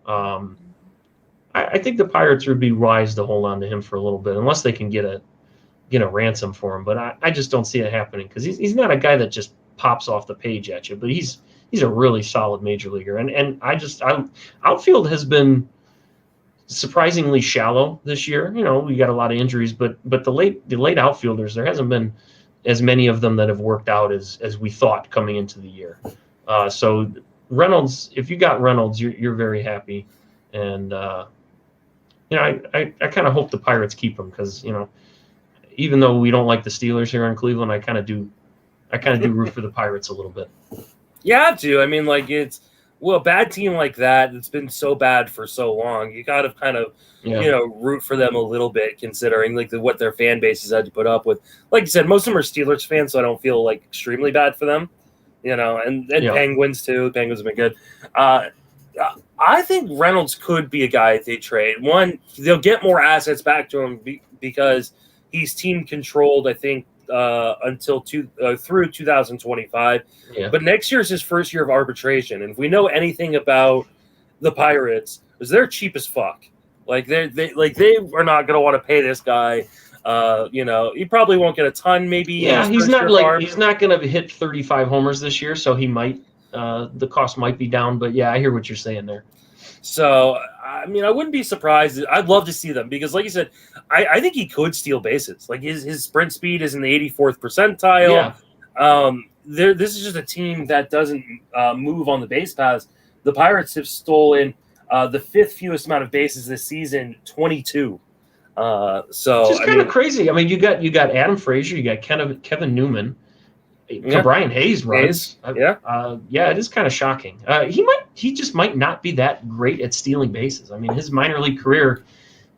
I think the Pirates would be wise to hold on to him for a little bit, unless they can get a ransom for him. But I just don't see it happening because he's not a guy that just pops off the page at you. But he's a really solid major leaguer, and outfield has been surprisingly shallow this year. We got a lot of injuries, but the late outfielders, there hasn't been as many of them that have worked out as we thought coming into the year. So Reynolds, if you got Reynolds, you're very happy, and I kind of hope the Pirates keep him because even though we don't like the Steelers here in Cleveland, I kind of do root for the Pirates a little bit. You have to. I mean, a bad team like that that's been so bad for so long, you got to kind of root for them a little bit, considering what their fan base has had to put up with. Like you said, most of them are Steelers fans, so I don't feel extremely bad for them. and Yeah. Penguins too. Penguins have been good. I think Reynolds could be a guy if they trade. One, they'll get more assets back to him because he's team controlled, I think, until through 2025. Yeah. But next year is his first year of arbitration, and if we know anything about the Pirates, is they're cheap as fuck. Like they are not going to want to pay this guy. He probably won't get a ton. Maybe. Yeah, he's not going to hit 35 homers this year, so he might. The cost might be down, but yeah, I hear what you're saying there. So, I mean, I wouldn't be surprised. I'd love to see them because, like you said, I think he could steal bases. Like his sprint speed is in the 84th percentile. Yeah. This is just a team that doesn't move on the base paths. The Pirates have stolen the fifth fewest amount of bases this season, 22. So it's kind of crazy. I mean, you got Adam Frazier, you got Kevin Newman. Yeah. Brian Hayes runs. Yeah, it is kind of shocking. He just might not be that great at stealing bases. I mean, his minor league career,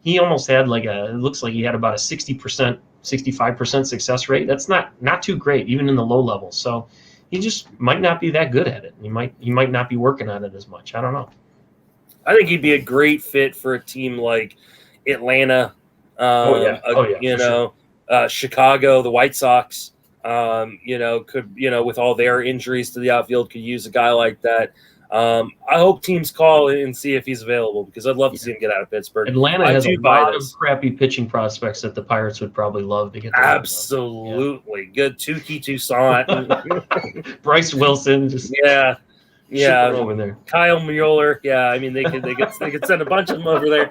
he almost had it looks like he had about a 60%, 65% success rate. That's not too great, even in the low levels. So he just might not be that good at it. He might not be working on it as much. I don't know. I think he'd be a great fit for a team like Atlanta. Chicago, the White Sox. With all their injuries to the outfield, could use a guy like that. I hope teams call and see if he's available because I'd love to see him get out of Pittsburgh. Atlanta has a lot of crappy pitching prospects that the Pirates would probably love to get. Absolutely good. Tukey Toussaint, Bryce Wilson, over there. Kyle Mueller, I mean they could send a bunch of them over there.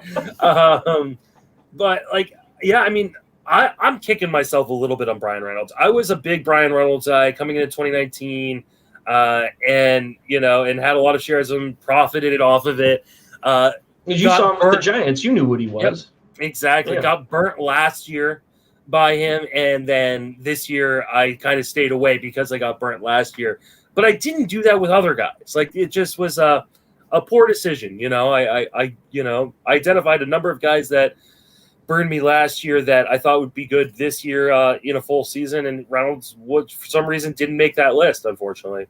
I'm kicking myself a little bit on Brian Reynolds. I was a big Brian Reynolds guy coming into 2019, and had a lot of shares of him, profited off of it. You saw him with the Giants. You knew what he was. Yep, exactly. Yeah. Got burnt last year by him, and then this year I kind of stayed away because I got burnt last year. But I didn't do that with other guys. Like it just was a poor decision. I identified a number of guys that burned me last year that I thought would be good this year in a full season, and Reynolds for some reason didn't make that list, unfortunately.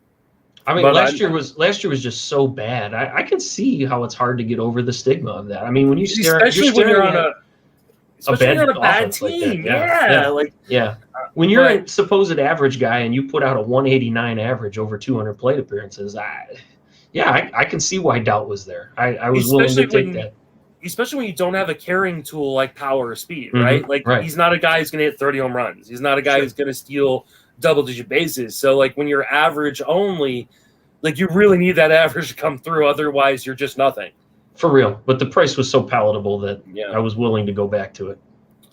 I mean, last year was just so bad. I can see how it's hard to get over the stigma of that. I mean, when you especially when you're on a bad team, when you're a supposed average guy and you put out a 189 average over 200 plate appearances, I can see why doubt was there. I was willing to take that. Especially when you don't have a carrying tool like power or speed, right? He's not a guy who's going to hit 30 home runs. He's not a guy who's going to steal double-digit bases. So, when you're average only, you really need that average to come through. Otherwise, you're just nothing. For real. But the price was so palatable that I was willing to go back to it.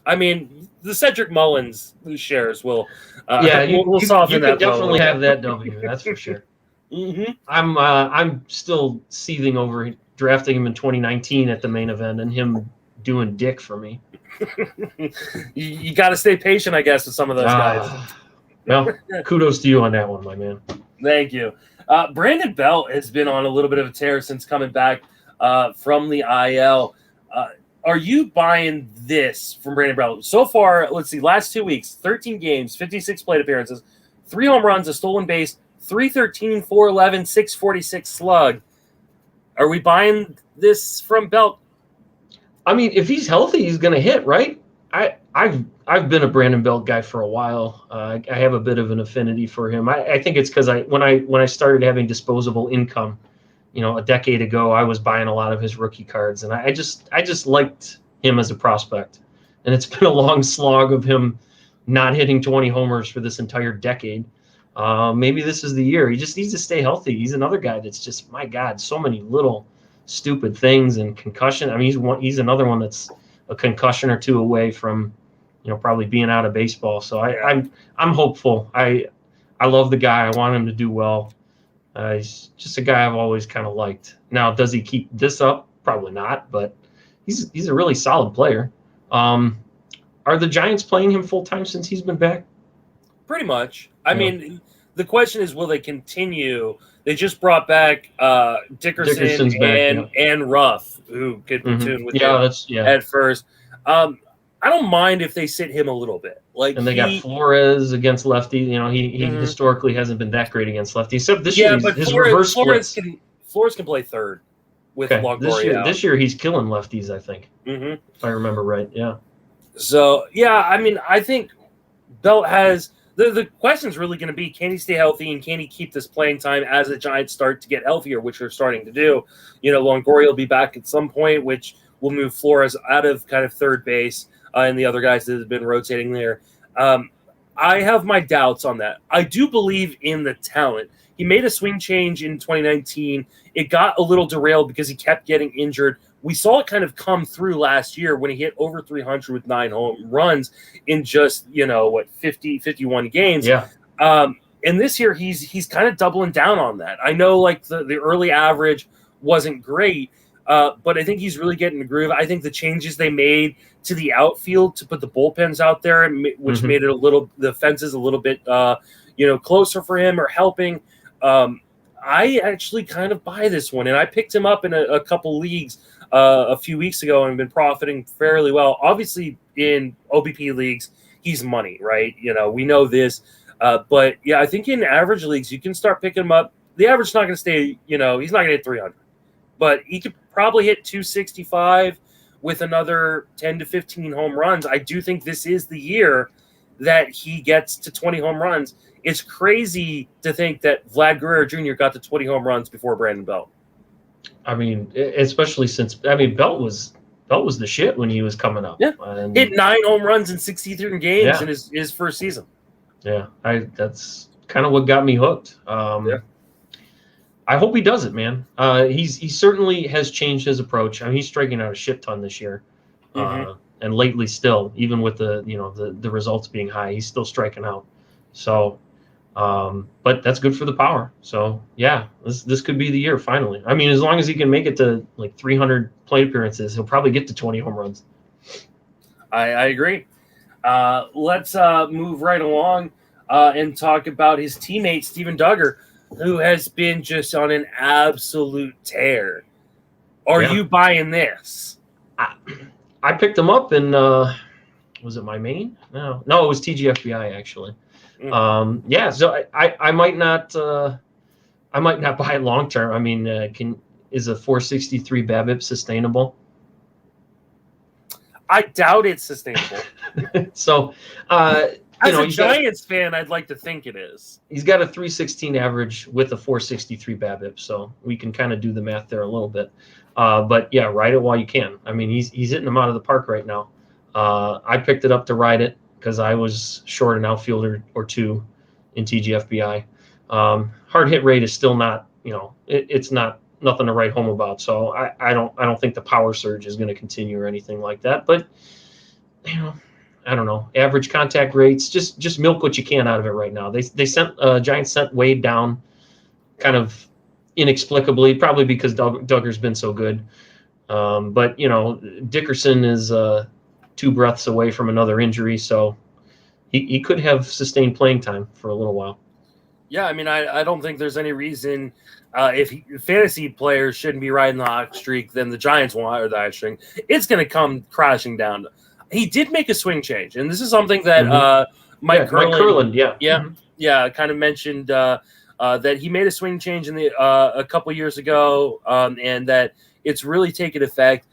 I mean, the Cedric Mullins shares will we'll soften that. You definitely have that W. That's for sure. Mm-hmm. I'm still seething over drafting him in 2019 at the main event and him doing dick for me. You got to stay patient, I guess, with some of those guys. Well, kudos to you on that one, my man. Thank you. Brandon Belt has been on a little bit of a tear since coming back from the IL. Are you buying this from Brandon Belt? So far, let's see, last 2 weeks, 13 games, 56 plate appearances, 3 home runs, a stolen base, 313, 411, 646 slug. Are we buying this from Belt? I mean, if he's healthy, he's going to hit, right? I've been a Brandon Belt guy for a while. I have a bit of an affinity for him. I think it's because when I started having disposable income, a decade ago, I was buying a lot of his rookie cards, and I just liked him as a prospect. And it's been a long slog of him not hitting 20 homers for this entire decade. Maybe this is the year. He just needs to stay healthy. He's another guy that's just, my God, so many little stupid things and concussion. I mean, he's another one that's a concussion or two away from, probably being out of baseball. So I'm hopeful. I love the guy. I want him to do well. He's just a guy I've always kind of liked. Now, does he keep this up? Probably not, but he's a really solid player. Are the Giants playing him full time since he's been back? Pretty much. I mean, the question is, will they continue? They just brought back Dickerson and Ruff, who could platoon with him at first. I don't mind if they sit him a little bit. And they got Flores against lefty. You know, he historically hasn't been that great against lefty. Except this year, but his reverse splits. Flores can play third with Longoria. This year he's killing lefties, I think. Mm-hmm. If I remember right, yeah. So, yeah, I mean, I think Belt has – the question's really going to be, can he stay healthy and can he keep this playing time as the Giants start to get healthier, which they're starting to do. You know, Longoria will be back at some point, which will move Flores out of kind of third base and the other guys that have been rotating there. I have my doubts on that. I do believe in the talent. He made a swing change in 2019. It got a little derailed because he kept getting injured. We saw it kind of come through last year when he hit over 300 with 9 home runs in just, 51 games. Yeah. And this year he's kind of doubling down on that. I know like the early average wasn't great, but I think he's really getting the groove. I think the changes they made to the outfield to put the bullpens out there, which made it the fences a little bit, closer for him or helping. I actually kind of buy this one, and I picked him up in a couple leagues a few weeks ago and been profiting fairly well. Obviously, in OBP leagues, he's money, right? We know this. But, yeah, I think in average leagues, you can start picking him up. The average is not going to stay, he's not going to hit 300. But he could probably hit 265 with another 10 to 15 home runs. I do think this is the year that he gets to 20 home runs. It's crazy to think that Vlad Guerrero Jr. got to 20 home runs before Brandon Belt. I mean, especially since Belt was the shit when he was coming up. Yeah, hit 9 home runs in 63 games in his first season. Yeah, that's kind of what got me hooked. I hope he does it, man. He certainly has changed his approach. I mean, he's striking out a shit ton this year, and lately still, even with the results being high, he's still striking out. So, but that's good for the power. So yeah, this could be the year finally. I mean, as long as he can make it to like 300 plate appearances, he'll probably get to 20 home runs. I agree. Let's move right along and talk about his teammate Steven Duggar, who has been just on an absolute tear. Are you buying this? I picked him up in was it my main? No, it was TGFBI actually. So I might not buy it long term. I mean, is a 463 BABIP sustainable? I doubt it's sustainable. So, as a Giants fan, I'd like to think it is. He's got a 316 average with a 463 BABIP, so we can kind of do the math there a little bit. But yeah, ride it while you can. I mean, he's hitting them out of the park right now. I picked it up to ride it because I was short an outfielder or two in TGFBI. Hard hit rate is still not, it's not nothing to write home about. So I don't think the power surge is going to continue or anything like that. But I don't know. Average contact rates, just milk what you can out of it right now. Giants sent Wade down, kind of inexplicably, probably because Duggar's been so good. But Dickerson is 2 breaths away from another injury, so he could have sustained playing time for a little while. Yeah, I mean, I don't think there's any reason if fantasy players shouldn't be riding the hot streak, then the Giants won't ride the hot streak. It's going to come crashing down. He did make a swing change, and this is something that Mike Curlin, kind of mentioned that he made a swing change in a couple years ago, and that it's really taken effect.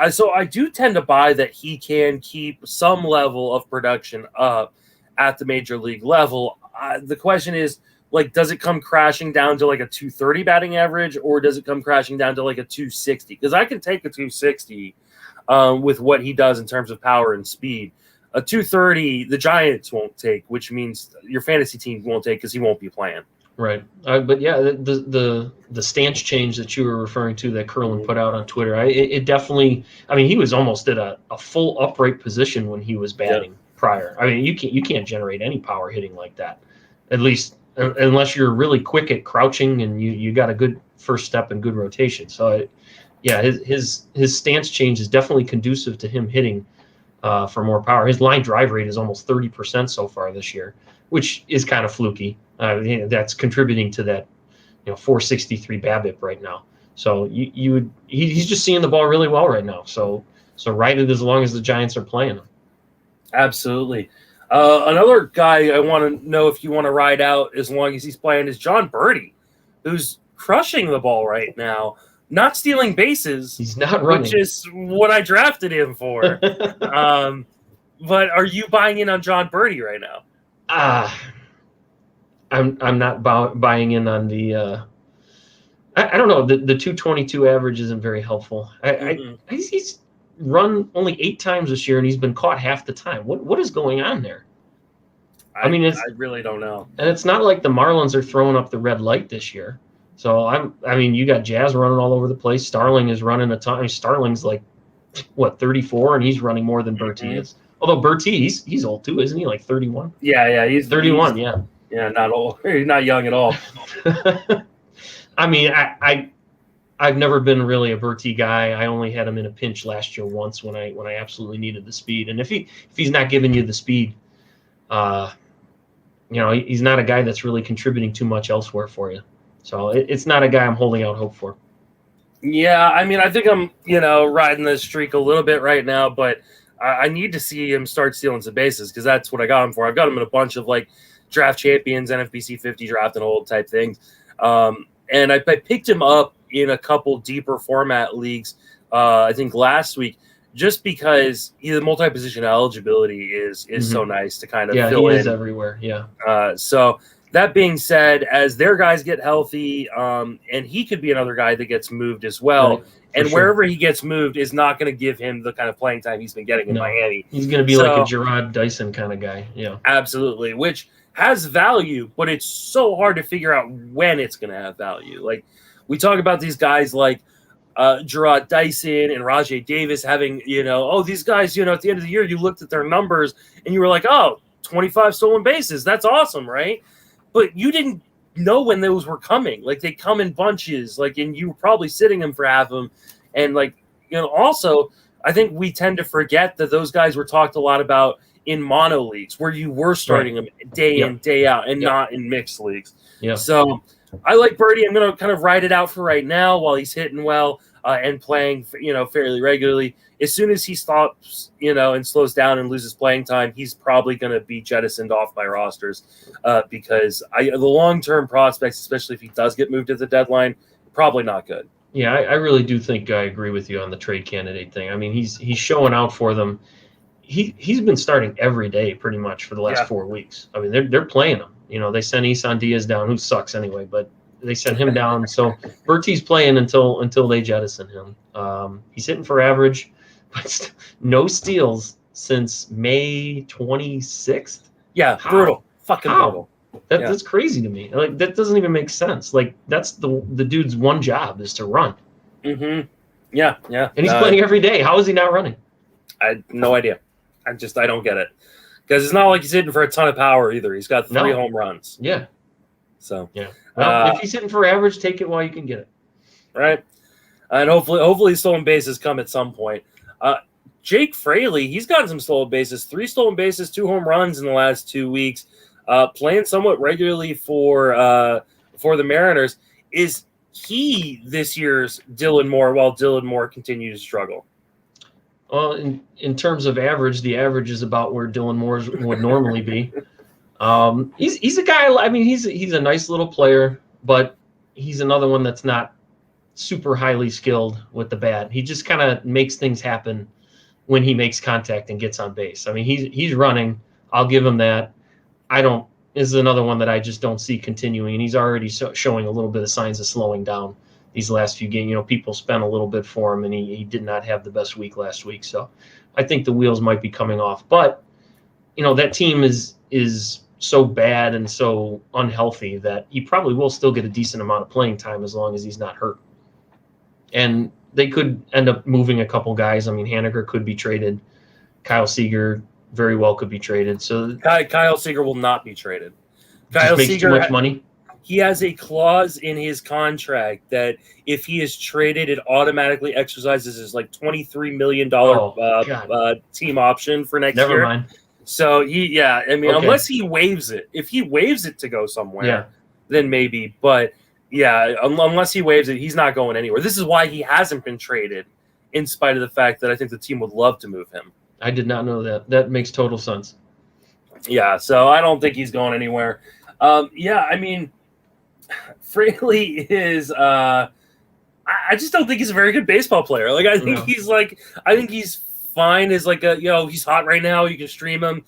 So I do tend to buy that he can keep some level of production up at the major league level. The question is, does it come crashing down to like a 230 batting average, or does it come crashing down to like a 260? Because I can take a 260 with what he does in terms of power and speed. A 230, the Giants won't take, which means your fantasy team won't take because he won't be playing. Right. But yeah, the stance change that you were referring to that Curlin put out on Twitter, it definitely, I mean, he was almost at a full upright position when he was batting prior. I mean, you can't generate any power hitting like that, at least unless you're really quick at crouching and you got a good first step and good rotation. So his stance change is definitely conducive to him hitting for more power. His line drive rate is almost 30% so far this year, which is kind of fluky. That's contributing to that, 463 BABIP right now. So he's just seeing the ball really well right now. So ride it as long as the Giants are playing him. Absolutely. Another guy I want to know if you want to ride out as long as he's playing is John Birdie, who's crushing the ball right now, not stealing bases. He's not running, which is what I drafted him for. But are you buying in on John Birdie right now? I'm not buying in on the. I don't know. The 222 average isn't very helpful. He's run only 8 times this year, and he's been caught half the time. What is going on there? I really don't know. And it's not like the Marlins are throwing up the red light this year. So you got Jazz running all over the place. Starling is running a ton. I mean, Starling's like 34, and he's running more than Bertie is. Although Bertie, he's old too, isn't he? Like 31. Yeah, he's 31. Yeah, not old. He's not young at all. I mean, I've never been really a Bertie guy. I only had him in a pinch last year once when I absolutely needed the speed. And if he's not giving you the speed, he's not a guy that's really contributing too much elsewhere for you. So it's not a guy I'm holding out hope for. Yeah, I mean, I think I'm riding this streak a little bit right now, but I need to see him start stealing some bases because that's what I got him for. I've got him in a bunch of like draft champions, NFBC 50 draft and old type things. And I picked him up in a couple deeper format leagues, I think last week, just because the multi-position eligibility is so nice to kind of fill in. Yeah, he is everywhere, yeah. So that being said, as their guys get healthy, and he could be another guy that gets moved as well, right, and sure. Wherever he gets moved is not going to give him the kind of playing time he's been getting in Miami. He's going to be like a Gerard Dyson kind of guy, yeah. Absolutely, which has value, but it's so hard to figure out when it's going to have value. Like, we talk about these guys like Gerard Dyson and Rajay Davis having, these guys, at the end of the year, you looked at their numbers and you were like, 25 stolen bases. That's awesome, right? But you didn't know when those were coming. Like, they come in bunches, and you were probably sitting them for half of them. And, also, I think we tend to forget that those guys were talked a lot about in mono leagues where you were starting them day in, day out, and not in mixed leagues. Yeah. So I like Birdie. I'm going to kind of ride it out for right now while he's hitting well and playing, fairly regularly. As soon as he stops, and slows down and loses playing time, he's probably going to be jettisoned off by rosters because the long-term prospects, especially if he does get moved at the deadline, probably not good. Yeah, I really do think I agree with you on the trade candidate thing. I mean, he's showing out for them. He's been starting every day pretty much for the last 4 weeks. I mean, they're playing him. They sent Isan Diaz down, who sucks anyway, but they sent him down. So Bertie's playing until they jettison him. He's hitting for average, but no steals since May 26th. Yeah, How? brutal. Fucking brutal. That's crazy to me. Like, that doesn't even make sense. Like, that's the dude's one job is to run. Mm-hmm. Yeah. And he's playing every day. How is he not running? I have no idea. I don't get it. Because it's not like he's hitting for a ton of power either. He's got 3 home runs. Yeah. So yeah. Well, if he's hitting for average, take it while you can get it. Right. And hopefully stolen bases come at some point. Jake Fraley, he's gotten some stolen bases. 3 stolen bases, 2 home runs in the last 2 weeks. Playing somewhat regularly for the Mariners. Is he this year's Dylan Moore while Dylan Moore continues to struggle? Well, in terms of average, the average is about where Dylan Moore's would normally be. He's a guy. I mean, he's a nice little player, but he's another one that's not super highly skilled with the bat. He just kind of makes things happen when he makes contact and gets on base. I mean, he's running. I'll give him that. This is another one that I just don't see continuing, and he's already showing a little bit of signs of slowing down these last few games. People spent a little bit for him, and he did not have the best week last week. So I think the wheels might be coming off. But, that team is so bad and so unhealthy that he probably will still get a decent amount of playing time as long as he's not hurt. And they could end up moving a couple guys. I mean, Haniger could be traded. Kyle Seager very well could be traded. So Kyle Seager will not be traded. Kyle makes Seager too much money. He has a clause in his contract that if he is traded, it automatically exercises his $23 million team option for next year. Never mind. So unless he waives it, if he waives it to go somewhere, then maybe. But unless he waives it, he's not going anywhere. This is why he hasn't been traded, in spite of the fact that I think the team would love to move him. I did not know that. That makes total sense. Yeah, so I don't think he's going anywhere. Yeah, I mean, Fraley is. I just don't think he's a very good baseball player. Like I think he's fine as like he's hot right now. You can stream him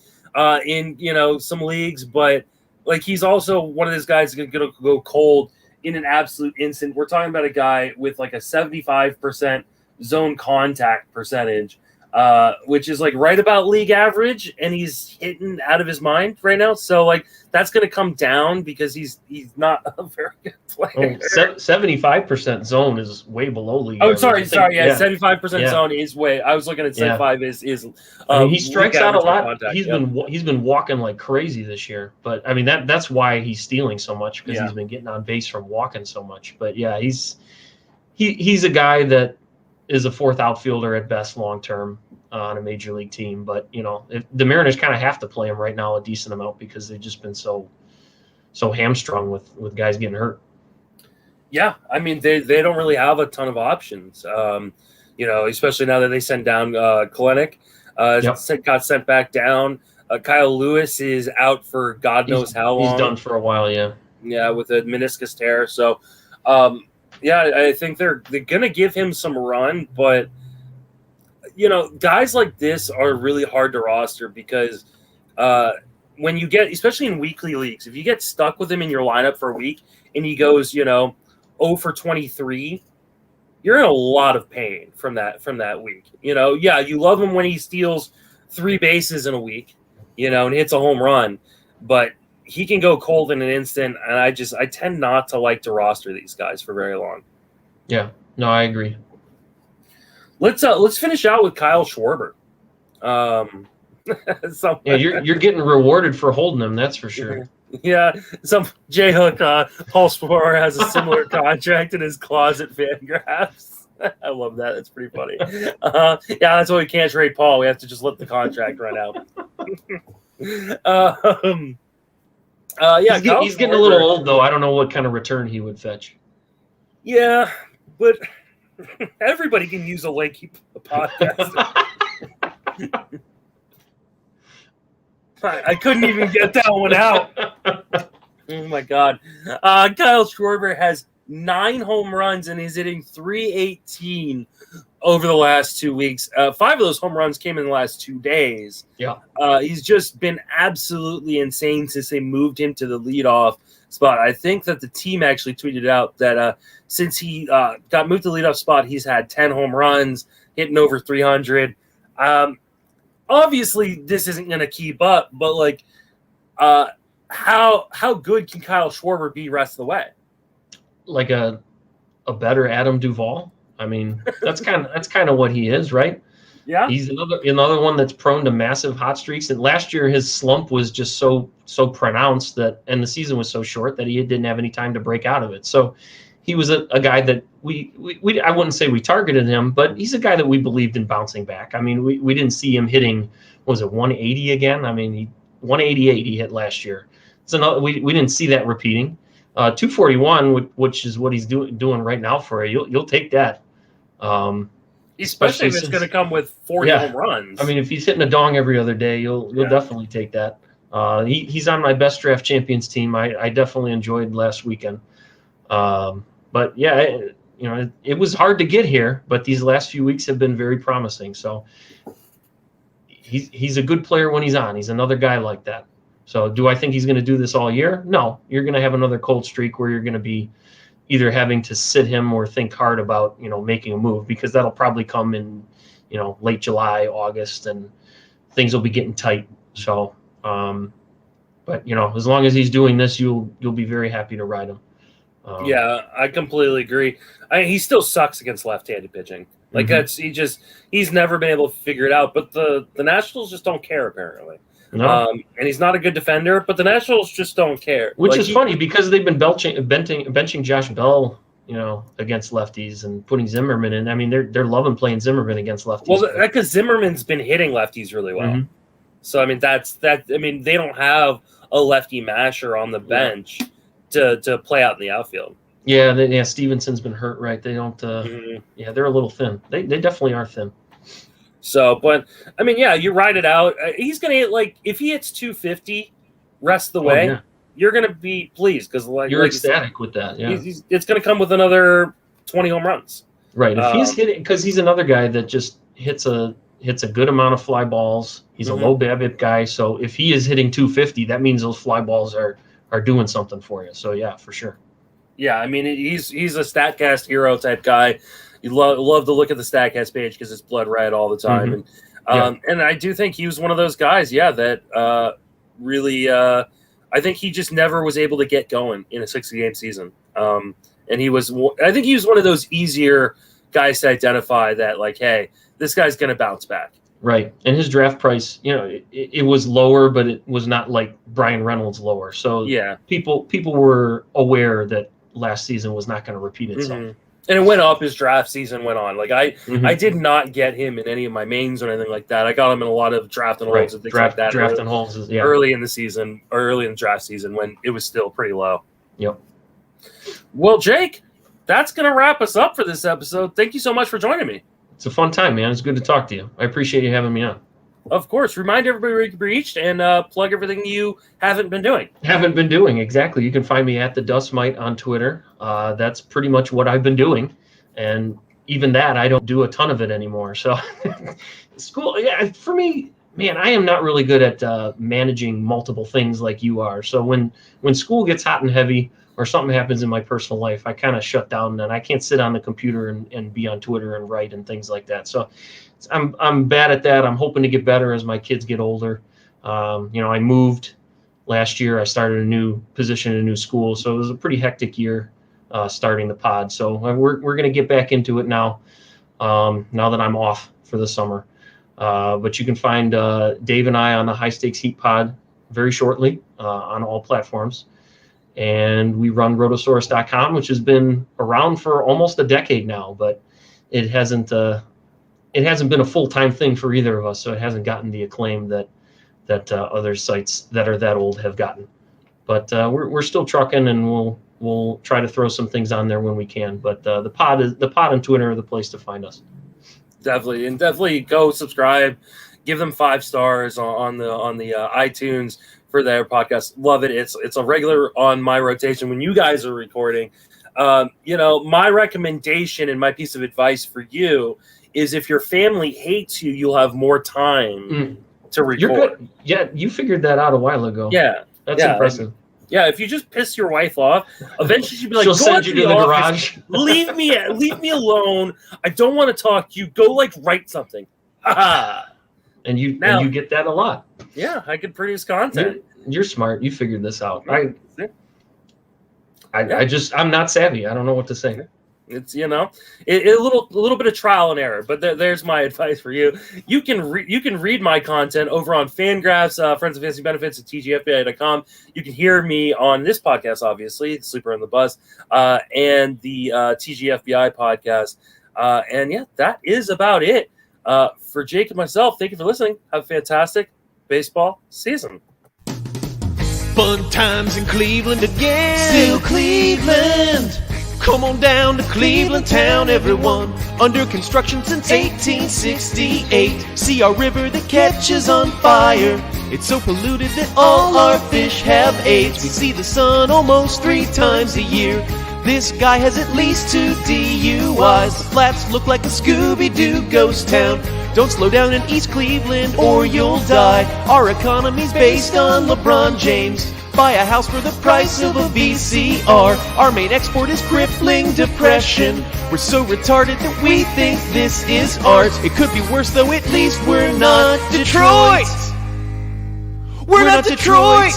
in some leagues, but like he's also one of those guys that's gonna go cold in an absolute instant. We're talking about a guy with like a 75% zone contact percentage, which is like right about league average, and he's hitting out of his mind right now. So like that's going to come down because he's not a very good player. 75% zone is way below league. Oh, sorry, yeah, 75% zone is way. I was looking at 75 is. I mean, he strikes out a lot. He's been walking like crazy this year, but I mean that's why he's stealing so much, because he's been getting on base from walking so much. But yeah, he's a guy that is a fourth outfielder at best long term on a major league team. But if the Mariners kind of have to play him right now a decent amount because they've just been so hamstrung with guys getting hurt. Yeah, I mean they don't really have a ton of options. Especially now that they sent down Kalenic, got sent back down. Kyle Lewis is out for God knows how long. He's done for a while, yeah, with a meniscus tear. So, I think they're gonna give him some run, but guys like this are really hard to roster because when you get, especially in weekly leagues, if you get stuck with him in your lineup for a week and he goes 0 for 23, you're in a lot of pain from that week. You love him when he steals 3 bases in a week, and hits a home run, but he can go cold in an instant, and I tend not to like to roster these guys for very long. Yeah, no, I agree. Let's finish out with Kyle Schwarber. You're getting rewarded for holding him, that's for sure. Yeah, some J-Hook, Paul Sporer has a similar contract in his closet Fangraphs. I love that. That's pretty funny. That's why we can't trade Paul. We have to just let the contract run out. He's getting a little old, though. I don't know what kind of return he would fetch. Yeah, but everybody can use a lanky podcast. I couldn't even get that one out. Oh, my God. Kyle Schwarber has 9 home runs, and he's hitting .318 over the last 2 weeks. 5 of those home runs came in the last 2 days. Yeah. He's just been absolutely insane since they moved him to the leadoff spot. I think that the team actually tweeted out that since he got moved to the leadoff spot, he's had 10 home runs, hitting over 300. Obviously, this isn't going to keep up, but like, how good can Kyle Schwarber be rest of the way? Like a better Adam Duvall. I mean, that's kind of what he is, right? Yeah. He's another one that's prone to massive hot streaks. And last year, his slump was just so pronounced and the season was so short that he didn't have any time to break out of it. So he was a guy that we I wouldn't say we targeted him, but he's a guy that we believed in bouncing back. I mean, we didn't see him hitting, what was it, 180 again? I mean, 188 he hit last year. So we didn't see that repeating. 241, which is what he's doing right now for you. You'll take that. Especially if it's going to come with 40 home runs. I mean, if he's hitting a dong every other day, you'll definitely take that. He's on my best draft champions team. I definitely enjoyed last weekend. But yeah, it was hard to get here, but these last few weeks have been very promising. So he's a good player when he's on. He's another guy like that. So do I think he's going to do this all year? No. You're going to have another cold streak where you're going to be either having to sit him or think hard about, making a move, because that'll probably come in, late July, August, and things will be getting tight. So, but as long as he's doing this, you'll be very happy to ride him. Yeah, I completely agree. He still sucks against left-handed pitching. Like he's never been able to figure it out, but the Nationals just don't care apparently. No. And he's not a good defender, but the Nationals just don't care. Which is funny because they've been benching Josh Bell, against lefties and putting Zimmerman in. I mean, they're loving playing Zimmerman against lefties. Well, because Zimmerman's been hitting lefties really well. Mm-hmm. So I mean, they don't have a lefty masher on the bench to play out in the outfield. Yeah, Stevenson's been hurt, right? They don't. Yeah, they're a little thin. They definitely are thin. So, but I mean, yeah, you ride it out. He's gonna hit, like, if he hits 250 rest of the way, yeah. You're gonna be pleased because you're ecstatic with that. Yeah, it's gonna come with another 20 home runs. Right. If he's hitting, because he's another guy that just hits a good amount of fly balls. He's a low BABIP guy, so if he is hitting 250, that means those fly balls are doing something for you. So yeah, for sure. Yeah, I mean, he's a StatCast hero type guy. You love to look at the StatCast page because it's blood red all the time, and I do think he was one of those guys, that really, I think he just never was able to get going in a 60-game season. And I think he was one of those easier guys to identify that, like, hey, this guy's going to bounce back. Right. And his draft price, it was lower, but it was not like Brian Reynolds lower. So yeah, people were aware that last season was not going to repeat itself. And it went up as draft season went on. Like I did not get him in any of my mains or anything like that. I got him in a lot of draft and holds and things like that. Draft and holds is early in the season, or early in the draft season when it was still pretty low. Yep. Well, Jake, that's going to wrap us up for this episode. Thank you so much for joining me. It's a fun time, man. It's good to talk to you. I appreciate you having me on. Of course. Remind everybody where you can be reached and plug everything you haven't been doing. Exactly. You can find me at the Dust Mite on Twitter. That's pretty much what I've been doing. And even that, I don't do a ton of it anymore. So school, for me, man, I am not really good at managing multiple things like you are. So when school gets hot and heavy or something happens in my personal life, I kind of shut down and I can't sit on the computer and be on Twitter and write and things like that. So I'm bad at that. I'm hoping to get better as my kids get older. I moved last year. I started a new position in a new school, so it was a pretty hectic year starting the pod. So we're going to get back into it now. Now that I'm off for the summer, but you can find Dave and I on the High Stakes Heat Pod very shortly on all platforms. And we run Rotosaurus.com, which has been around for almost a decade now, but it hasn't been a full-time thing for either of us, so it hasn't gotten the acclaim that other sites that are that old have gotten. But we're still trucking, and we'll try to throw some things on there when we can. But the pod and Twitter are the place to find us. Definitely go subscribe, give them 5 stars on the iTunes for their podcast. Love it. It's a regular on my rotation when you guys are recording. My recommendation and my piece of advice for you is if your family hates you, you'll have more time to record. You're good. Yeah, you figured that out a while ago. Yeah. That's impressive. If you just piss your wife off, eventually she'll be like, she'll send you to the garage. Leave me alone. I don't want to talk to you. Go write something. And you get that a lot. Yeah, I can produce content. You're smart. You figured this out. I'm not savvy. I don't know what to say. It's a little bit of trial and error, but there's my advice for you. You can read my content over on Fangraphs, Friends of Fantasy Benefits at tgfbi.com. You can hear me on this podcast, obviously, Sleeper on the Bus, and the TGFBI podcast. That is about it. For Jake and myself, thank you for listening. Have a fantastic baseball season. Fun times in Cleveland again. Still Cleveland. Come on down to Cleveland town, everyone. Under construction since 1868. See our river that catches on fire. It's so polluted that all our fish have AIDS. We see the sun almost 3 times a year. This guy has at least 2 DUIs. The flats look like a Scooby-Doo ghost town. Don't slow down in East Cleveland or you'll die. Our economy's based on LeBron James. Buy a house for the price of a VCR. Our main export is crippling depression. We're so retarded that we think this is art. It could be worse though, at least we're not Detroit. We're not Detroit.